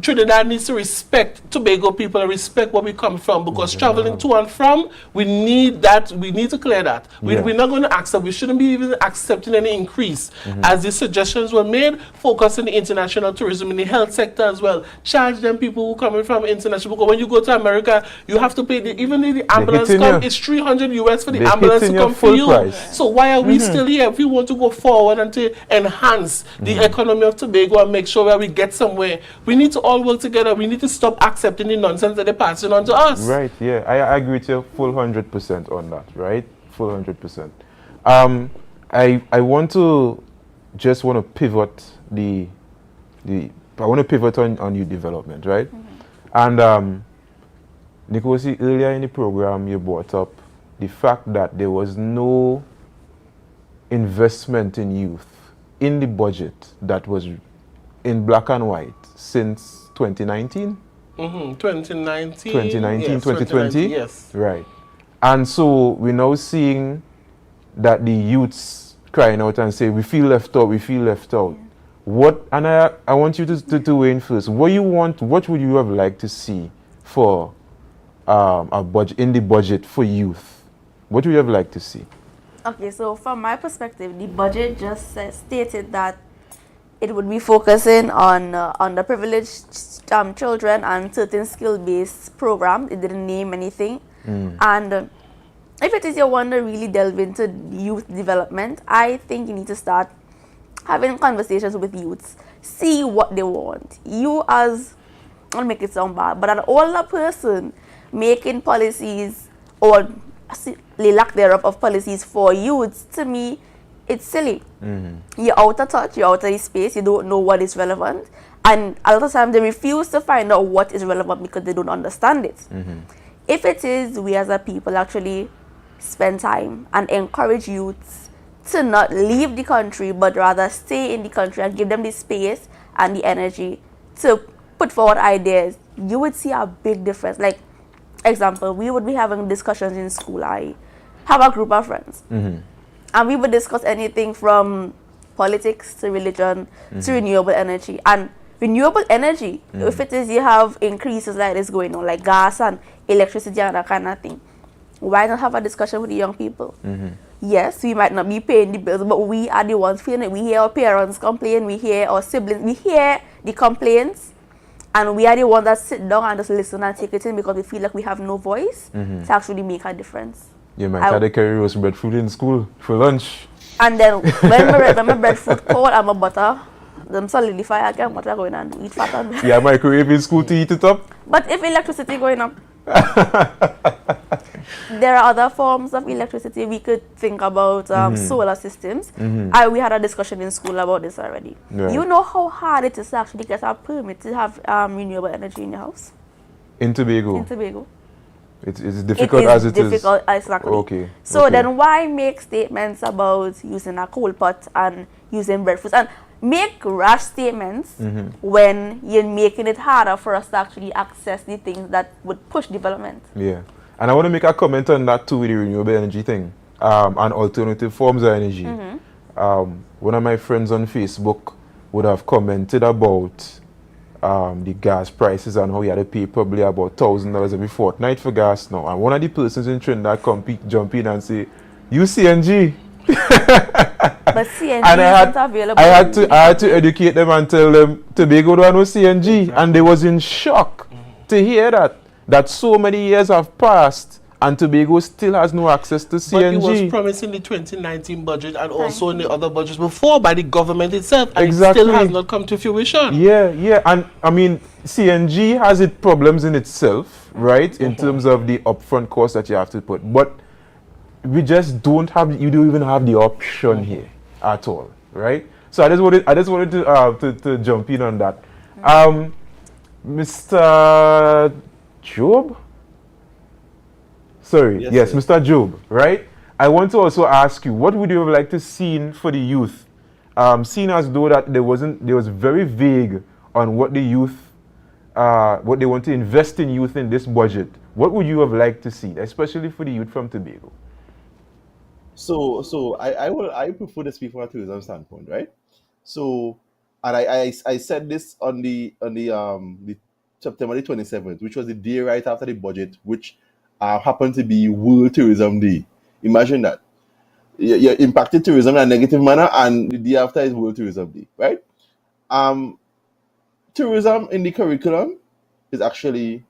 Trinidad needs to respect Tobago people and respect where we come from, because traveling to and from, we need that. We need to clear that. We're not going to accept. We shouldn't be even accepting any increase. As the suggestions were made, focus on the international tourism in the health sector as well. Charge them people who coming from international, because when you go to America, you have to pay even if the ambulance come, it's $300 US for the ambulance to come for you. Price. So why are we still here? If we want to go forward and to enhance the economy of Tobago and make sure that we get somewhere, we need to all work together. We need to stop accepting the nonsense that they're passing on to us. Right, yeah. I agree with you full 100% on that, right? Full 100%. I want to pivot I want to pivot on youth development, right? And Nicosi, earlier in the program you brought up the fact that there was no investment in youth in the budget that was in black and white since 2019? 2019. 2019, yes, 2020? Yes. Right. And so we're now seeing that the youths crying out and say, we feel left out, we feel left out. What, and I want you to weigh in first. What would you have liked to see for a budget, in the budget for youth? What would you have liked to see? Okay, so from my perspective, the budget just stated that it would be focusing on underprivileged children and certain skill-based programs. It didn't name anything. And if it is your one to really delve into youth development, I think you need to start having conversations with youths. See what they want. You as, I'll make it sound bad, but an older person making policies or the lack thereof of policies for youths, to me, it's silly. You're out of touch, you're out of the space, you don't know what is relevant. And a lot of times they refuse to find out what is relevant because they don't understand it. If it is, we as a people actually spend time and encourage youths to not leave the country, but rather stay in the country and give them the space and the energy to put forward ideas, you would see a big difference. Like, example, we would be having discussions in school. I have a group of friends. And we would discuss anything from politics to religion to renewable energy. And renewable energy, if it is you have increases like this going on, like gas and electricity and that kind of thing, why not have a discussion with the young people? yes, we might not be paying the bills, but we are the ones feeling it. We hear our parents complain, we hear our siblings, we hear the complaints, and we are the ones that sit down and just listen and take it in because we feel like we have no voice to actually make a difference. You might have to carry roast breadfruit in school for lunch. And then when my breadfruit cold and my butter, them solidify again, what I going and eat fat on. Yeah, microwave in school to eat it up. But if electricity going up, there are other forms of electricity. We could think about solar systems. We had a discussion in school about this already. Right. You know how hard it is to actually get a permit to have renewable energy in your house? In Tobago. In Tobago. It's difficult as it is. Difficult, exactly. Okay. So okay. then why make statements about using a coal pot and using breadfruit? And make rash statements when you're making it harder for us to actually access the things that would push development. Yeah. And I want to make a comment on that too with the renewable energy thing and alternative forms of energy. One of my friends on Facebook would have commented about the gas prices and how he had to pay probably about $1,000 every fortnight for gas now. And one of the persons in Trinidad jump in and say, "You CNG." But CNG and isn't available. I had to educate them and tell them Tobago don't know CNG, and they was in shock to hear that so many years have passed and Tobago still has no access to CNG. But it was promised in the 2019 budget and also in the other budgets before by the government itself, and Exactly. it still has not come to fruition. Yeah, and I mean CNG has its problems in itself, right? In terms of the upfront cost that you have to put, but we just don't even have the option here at all, right? So I just wanted to jump in on that. Mr. Job? Sorry, yes, Mr. Job, right? I want to also ask you, what would you have liked to see for the youth? Seeing as though that there was very vague on what the youth, what they want to invest in youth in this budget. What would you have liked to see, especially for the youth from Tobago? So I prefer to speak from a tourism standpoint, right? So, and I said this on the September the 27th, which was the day right after the budget, which happened to be World Tourism Day. Imagine that. You impacted tourism in a negative manner, and the day after is World Tourism Day, right? Tourism in the curriculum is actually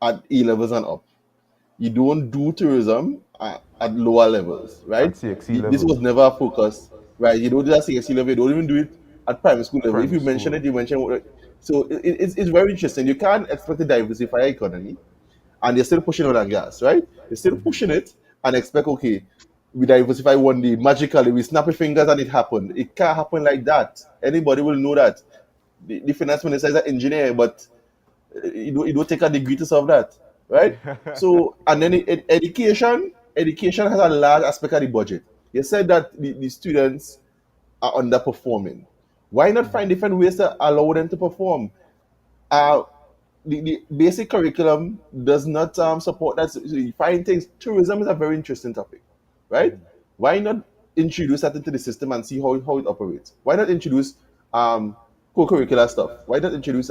at A levels and up. You don't do tourism at lower levels, right? At CXC This was never a focus, right? You don't do that CXC level, you don't even do it at primary school level. If you mention it, you mention. So it's very interesting. You can't expect to diversify economy, and you're still pushing on that gas, right? You're still pushing it and expect, okay, we diversify one day, magically, we snap our fingers and it happened. It can't happen like that. Anybody will know that. The finance minister is an engineer, but you don't take a degree to solve that, right? So, and then education has a large aspect of the budget. You said that the students are underperforming. Why not find different ways to allow them to perform? The basic curriculum does not support that. So you find things. Tourism is a very interesting topic, right? Why not introduce that into the system and see how it operates? Why not introduce co-curricular stuff? Why not introduce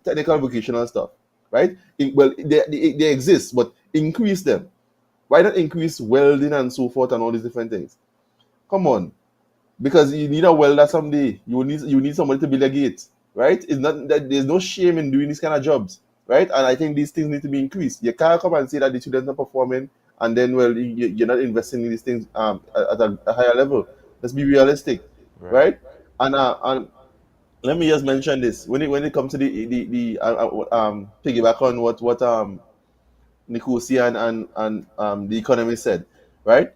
technical vocational stuff, right? They exist, but increase them. Why not increase welding and so forth and all these different things? Come on, because you need a welder someday. You need somebody to build a gate, right? It's not that there's no shame in doing these kind of jobs, right? And I think these things need to be increased. You can't come and say that the students are performing and then you're not investing in these things at a higher level. Let's be realistic, right? And let me just mention this when it comes to the piggyback on what Nicosia and the economist said, right?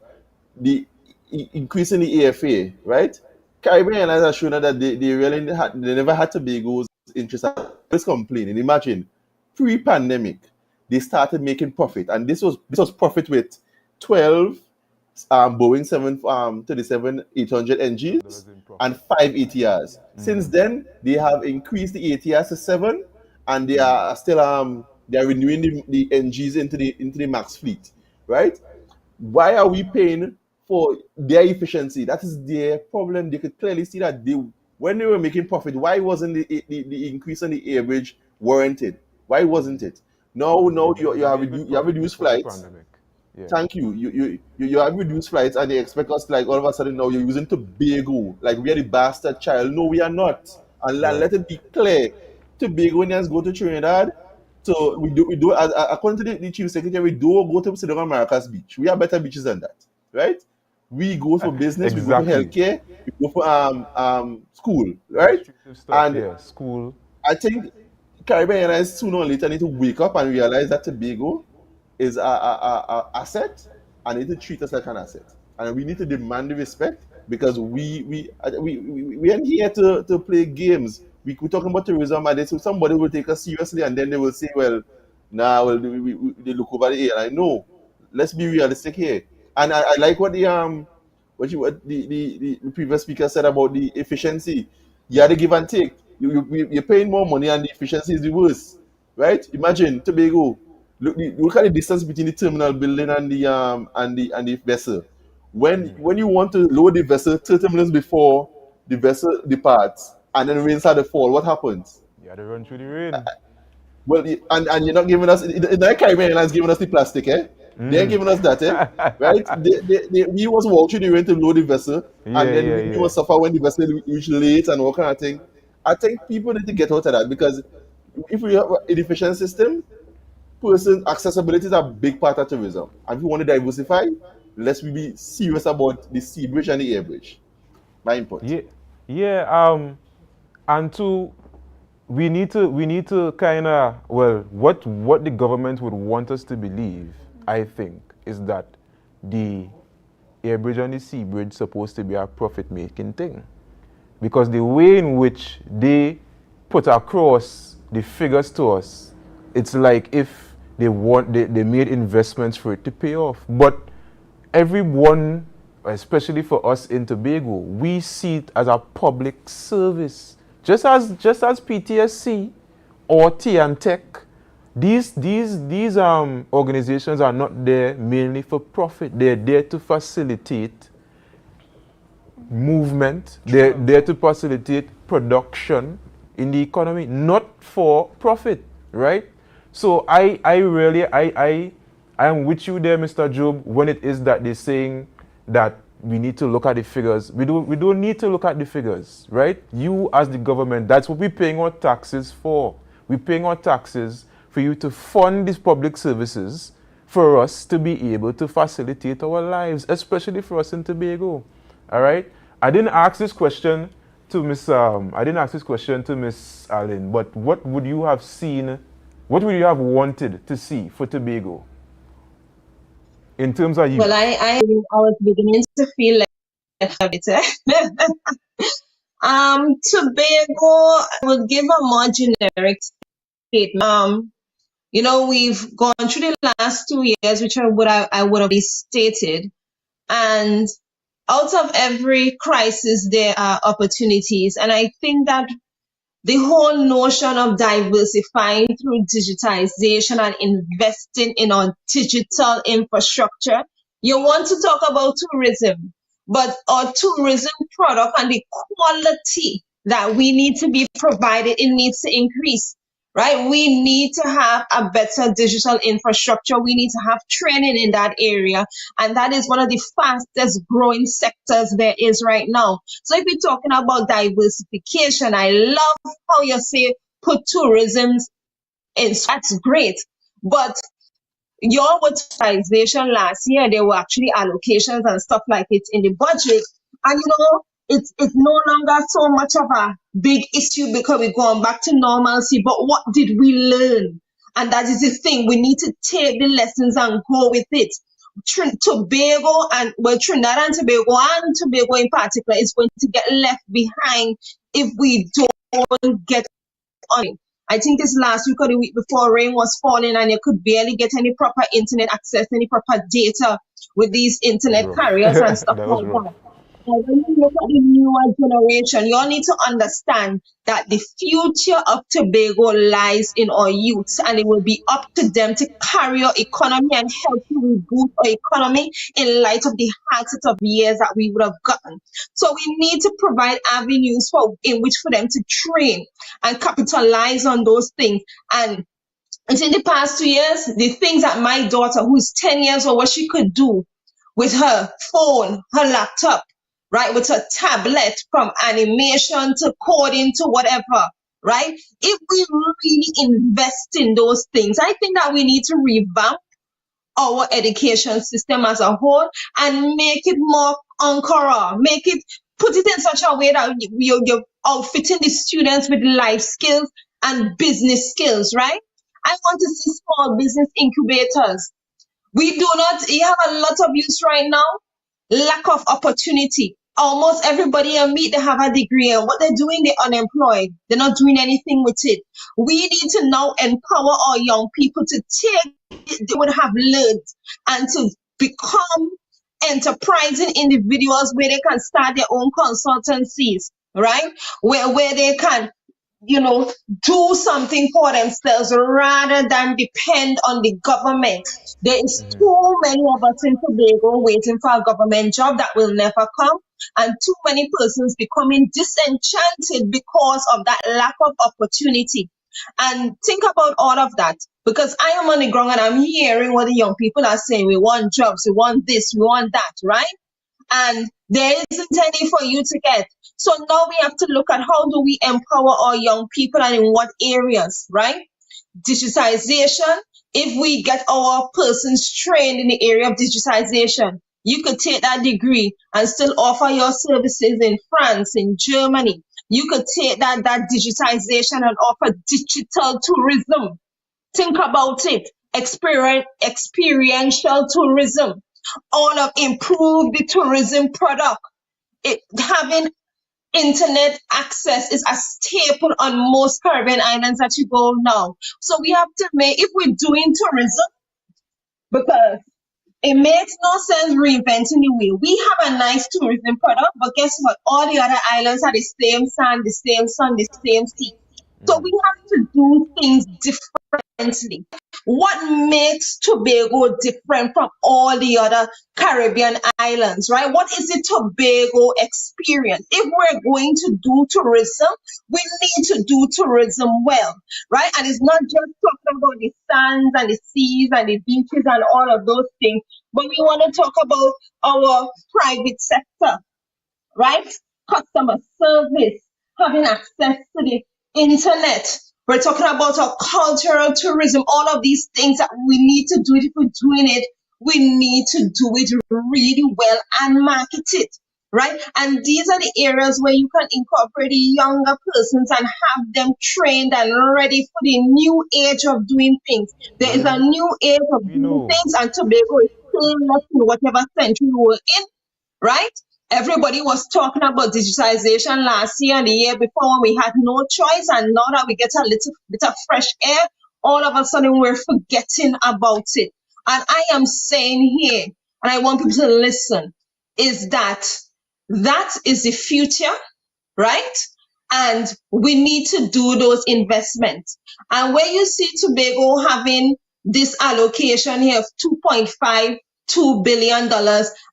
The increasing the AFA, right? Caribbean Airlines has shown that they never had Tobago's interest. Let's complain and imagine pre-pandemic they started making profit, and this was profit with 12 Boeing 737-800 NGs and 5 ATRs. Since then, they have increased the ATRs to 7, and they are still they are renewing the NGs into the MAX fleet, right? Why are we paying for their efficiency? That is their problem. They could clearly see that when they were making profit, why wasn't the increase on the average warranted? Why wasn't it? No, you have reduced flights. Yeah. Thank you. You have reduced flights and they expect us like all of a sudden now you're using Tobago. Like we are the bastard child. No, we are not. And Right. let it be clear. Tobagonians go to Trinidad. So we do according to the chief secretary, we do go to Sidon America's beach. We have better beaches than that. Right? We go for business, we go for Exactly. healthcare, we go for school, right? Administrative stuff. And Yeah. School. I think Caribbean Airlines sooner or later need to wake up and realize that Tobago is a asset and need to treat us like an asset. And we need to demand the respect because we ain't here to play games. We're talking about tourism and so somebody will take us seriously and then they will say, well, nah, well, they look over the airline. No, let's be realistic here. And I like what the previous speaker said about the efficiency. Yeah, the give and take. You're paying more money and the efficiency is the worst, right? Imagine Tobago. Look at the distance between the terminal building and the vessel. When you want to load the vessel 30 minutes before the vessel departs and then rain starts to fall, what happens? You had to run through the rain. Well, and you're not giving us the Caribbean Airlines giving us the plastic, eh? They ain't giving us that, eh? Right? We was walk through the rain to load the vessel, Yeah, and then yeah, we yeah. must suffer when the vessel reach late and all kind of thing. I think people need to get out of that because if we have an efficient system, person accessibility is a big part of tourism. And if we want to diversify, let's be serious about the sea bridge and the air bridge. My input. Yeah. Yeah. And two, we need to kind of, well, what the government would want us to believe, I think, is that the air bridge and the sea bridge supposed to be a profit making thing, because the way in which they put across the figures to us, it's like if they made investments for it to pay off. But everyone, especially for us in Tobago, we see it as a public service. Just as PTSC or TNTech, these organizations are not there mainly for profit. They're there to facilitate movement. They're there to facilitate production in the economy, not for profit, right? So I am with you there, Mr. Job, when it is that they're saying that we need to look at the figures. We don't need to look at the figures, right? You as the government, that's what we're paying our taxes for. We're paying our taxes for you to fund these public services for us to be able to facilitate our lives, especially for us in Tobago. All right? I didn't ask this question to Miss Allen, but what would you have seen, what would you have wanted to see for Tobago in terms of you? Well, I was beginning to feel like a bit. Tobago, I would give a more generic statement. We've gone through the last 2 years, which I would have stated, and out of every crisis there are opportunities, and I think that the whole notion of diversifying through digitization and investing in our digital infrastructure. You want to talk about tourism, but our tourism product and the quality that we need to be provided, it needs to increase. Right? We need to have a better digital infrastructure. We need to have training in that area. And that is one of the fastest growing sectors there is right now. So if we're talking about diversification, I love how you say put tourism in. So that's great. But your utilization last year, there were actually allocations and stuff like it in the budget. And it's no longer so much of a big issue because we're going back to normalcy. But what did we learn? And that is the thing. We need to take the lessons and go with it. Tobago Trinidad and Tobago in particular is going to get left behind if we don't get on it. I think this last week or the week before, rain was falling and you could barely get any proper internet access, any proper data with these internet carriers and stuff That was like rough. that. And when you look at the newer generation, you all need to understand that the future of Tobago lies in our youth, and it will be up to them to carry our economy and help to reboot our economy in light of the hardship of years that we would have gotten. So we need to provide avenues in which for them to train and capitalize on those things. And And in the past 2 years, the things that my daughter, who is 10 years old, what she could do with her phone, her laptop, right, with her tablet, from animation to coding to whatever, right? If we really invest in those things, I think that we need to revamp our education system as a whole and make it more anchor, put it in such a way that you're outfitting the students with life skills and business skills, right? I want to see small business incubators. We have a lot of youth right now, lack of opportunity. Almost everybody I meet, they have a degree, and what they're doing, they're unemployed. They're not doing anything with it. We need to now empower our young people to take they would have learned and to become enterprising individuals where they can start their own consultancies, right? Where they can, do something for themselves rather than depend on the government. There is too many of us in Tobago waiting for a government job that will never come, and too many persons becoming disenchanted because of that lack of opportunity. And think about all of that, because I am on the ground and I'm hearing what the young people are saying. We want jobs, we want this, we want that, right? And there isn't any for you to get. So now we have to look at how do we empower our young people and in what areas, right? Digitization. If we get our persons trained in the area of digitization, you could take that degree and still offer your services in France, in Germany. You could take that digitization and offer digital tourism. Think about it. Experiential tourism. All of improve the tourism product. Having internet access is a staple on most Caribbean islands that you go now. So we have to make, if we're doing tourism, because it makes no sense reinventing the wheel. We have a nice tourism product, but guess what? All the other islands are the same sand, the same sun, the same sea. So we have to do things differently. What makes Tobago different from all the other Caribbean islands, right? What is the Tobago experience? If we're going to do tourism, we need to do tourism well, right? And it's not just talking about the sands and the seas and the beaches and all of those things, but we want to talk about our private sector, right? Customer service, having access to the internet. We're talking about our cultural tourism, all of these things that we need to do it. If we're doing it, we need to do it really well and market it, right? And these are the areas where you can incorporate the younger persons and have them trained and ready for the new age of doing things. There is a new age of doing things, and Tobago is still left in whatever century we're in, right? Everybody was talking about digitization last year and the year before when we had no choice, and now that we get a little bit of fresh air, all of a sudden we're forgetting about it. And I am saying here, and I want people to listen, is that is the future, right? And we need to do those investments. And when you see Tobago having this allocation here of $2.52 billion,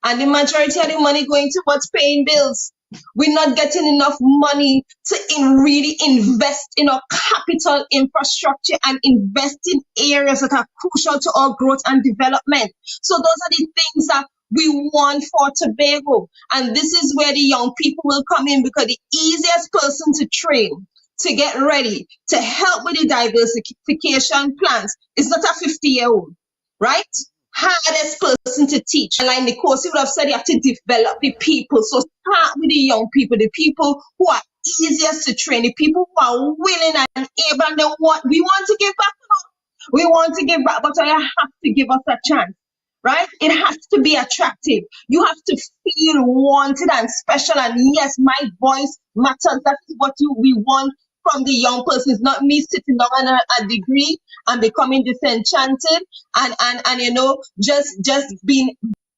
and the majority of the money going towards paying bills, we're not getting enough money to really invest in our capital infrastructure and invest in areas that are crucial to our growth and development. So those are the things that we want for Tobago. And this is where the young people will come in, because the easiest person to train, to get ready, to help with the diversification plans is not a 50-year-old, right? Hardest person to teach. And like the course, you would have said you have to develop the people. So start with the young people, the people who are easiest to train, the people who are willing and able, and we want to give back. We want to give back, but you have to give us a chance, right? It has to be attractive. You have to feel wanted and special. And yes, my voice matters. That is what we want from the young person. It's not me sitting down on a degree and becoming disenchanted and just being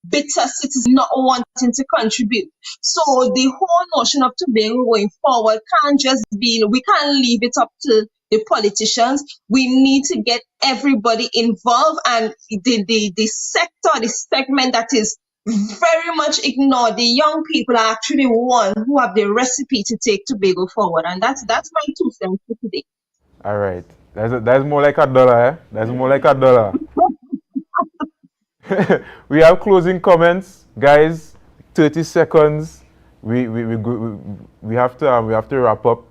bitter citizens, not wanting to contribute. So the whole notion of Tobago going forward can't just be, we can't leave it up to the politicians. We need to get everybody involved, and the sector, the segment that is very much ignored, the young people are actually the one who have the recipe to take Tobago forward. And that's my 2 cents for today. All right. That's more like $1, eh? That's more like $1. We have closing comments, guys. 30 seconds. We have to wrap up.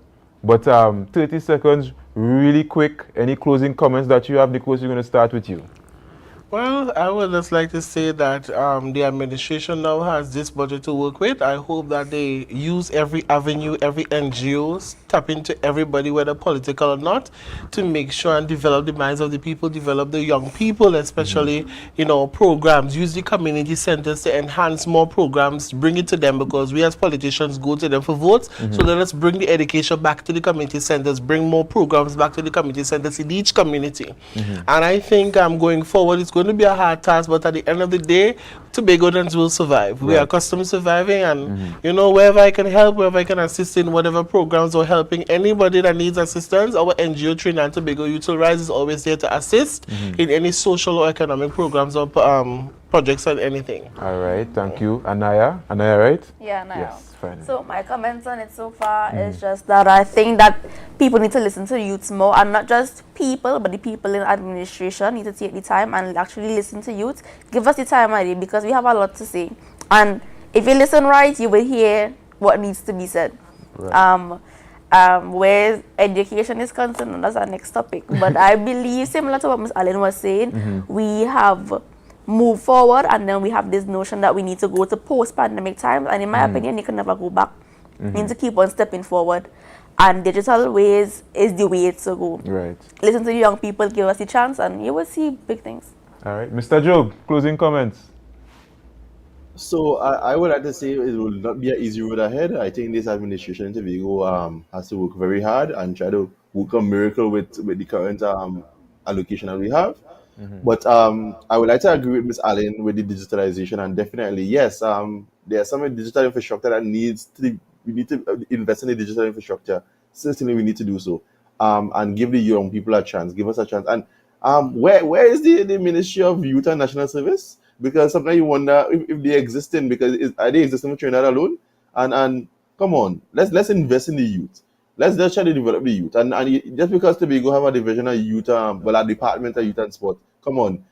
But 30 seconds, really quick. Any closing comments that you have, Nicholas? We're going to start with you. Well, I would just like to say that the administration now has this budget to work with. I hope that they use every avenue, every NGO, tap into everybody, whether political or not, to make sure and develop the minds of the people, develop the young people, especially, programs. Use the community centers to enhance more programs, bring it to them, because we as politicians go to them for votes. So let us bring the education back to the community centers, bring more programs back to the community centers in each community. And I think going forward, it's going to be a hard task, but at the end of the day, Tobagonians will survive. We are accustomed to surviving, and wherever I can help, wherever I can assist in whatever programs or helping anybody that needs assistance, our NGO Trinidad and Tobago Youth Will Rise is always there to assist in any social or economic programs or projects or anything. All right, thank you. Anaya, right? Yeah, Anaya. Yes, fine. So my comments on it so far is just that I think that people need to listen to the youths more, and not just people, but the people in administration need to take the time and actually listen to youth. Give us the time, Maddie, because we have a lot to say. And if you listen right, you will hear what needs to be said. Right. Where education is concerned, that's our next topic. But I believe, similar to what Ms. Allen was saying, we have moved forward, and then we have this notion that we need to go to post-pandemic times, and in my opinion, you can never go back. You need to keep on stepping forward, and digital ways is the way to go. Right. Listen to the young people, give us a chance, and you will see big things. All right, Mr. Job, closing comments. So I would like to say it will not be an easy road ahead. I think this administration in Tobago has to work very hard and try to work a miracle with the current allocation that we have. But I would like to agree with Ms. Allen with the digitalization, and definitely yes, there's some digital infrastructure that we need to invest in the digital infrastructure. Certainly, we need to do so, and give the young people a chance. Give us a chance. And where is the Ministry of Youth and National Service? Because sometimes you wonder if they existing, because are they existing for Trinidad alone? And come on, let's invest in the youth. Let's just try to develop the youth. And just because Tobago have a division of youth, a department of youth and sport, come on,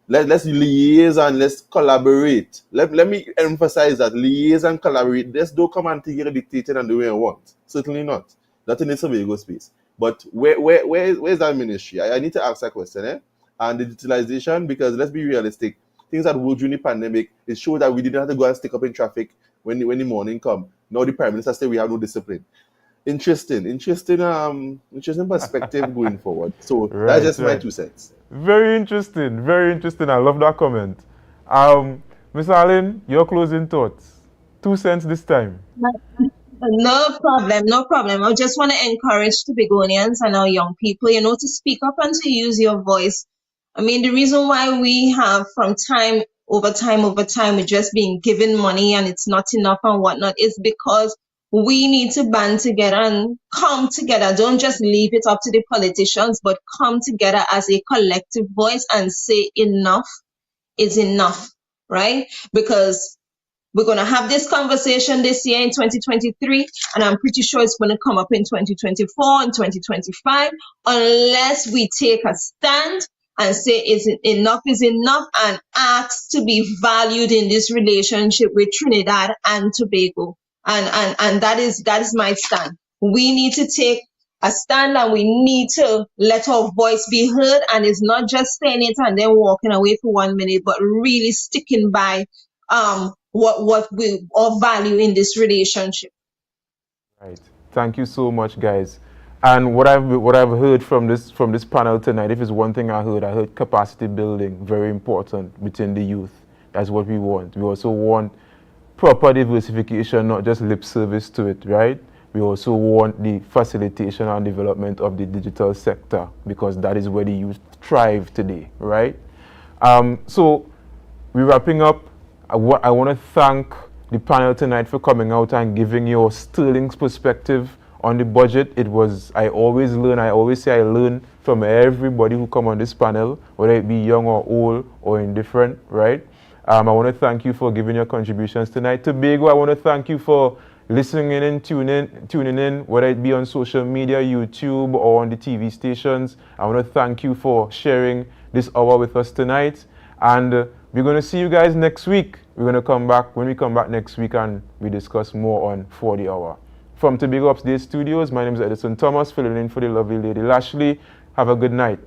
let's liaise and let's collaborate. Let me emphasize that liaise and collaborate. Let's don't come and take it dictating and do what I want. Certainly not. Not in the Tobago space. But where's that ministry? I need to ask that question, eh? And the digitalization, because let's be realistic. Things that worked during the pandemic, it showed that we didn't have to go and stick up in traffic when the morning come. Now the Prime Minister said we have no discipline. Interesting perspective going forward. So that's just my 2 cents. Very interesting. I love that comment. Ms. Allen, your closing thoughts. 2 cents this time. No problem. I just want to encourage Tobagonians and our young people, to speak up and to use your voice. I mean, the reason why we have from time over time, we're just being given money and it's not enough and whatnot is because we need to band together and come together. Don't just leave it up to the politicians, but come together as a collective voice and say enough is enough, right? Because we're going to have this conversation this year in 2023, and I'm pretty sure it's going to come up in 2024 and 2025 unless we take a stand and say enough is enough and ask to be valued in this relationship with Trinidad and Tobago. And that is my stand. We need to take a stand and we need to let our voice be heard, and it's not just saying it and then walking away for 1 minute, but really sticking by what we all value in this relationship. Right. Thank you so much, guys. And what I've heard from this panel tonight, if it's one thing I heard capacity building, very important within the youth. That's what we want. We also want proper diversification, not just lip service to it, right? We also want the facilitation and development of the digital sector, because that is where the youth thrive today, right? So we're wrapping up. I want to thank the panel tonight for coming out and giving your sterling perspective on the budget. I always say I learn from everybody who come on this panel, whether it be young or old or indifferent, right? I want to thank you for giving your contributions tonight. Tobago, I want to thank you for listening in, tuning in, whether it be on social media, YouTube, or on the TV stations. I want to thank you for sharing this hour with us tonight. And we're going to see you guys next week. We're going to come back when we come back next week and we discuss more on 40 Hour. From Tobago Upstate Studios, my name is Edison Thomas, filling in for the lovely Lady Lashley. Have a good night.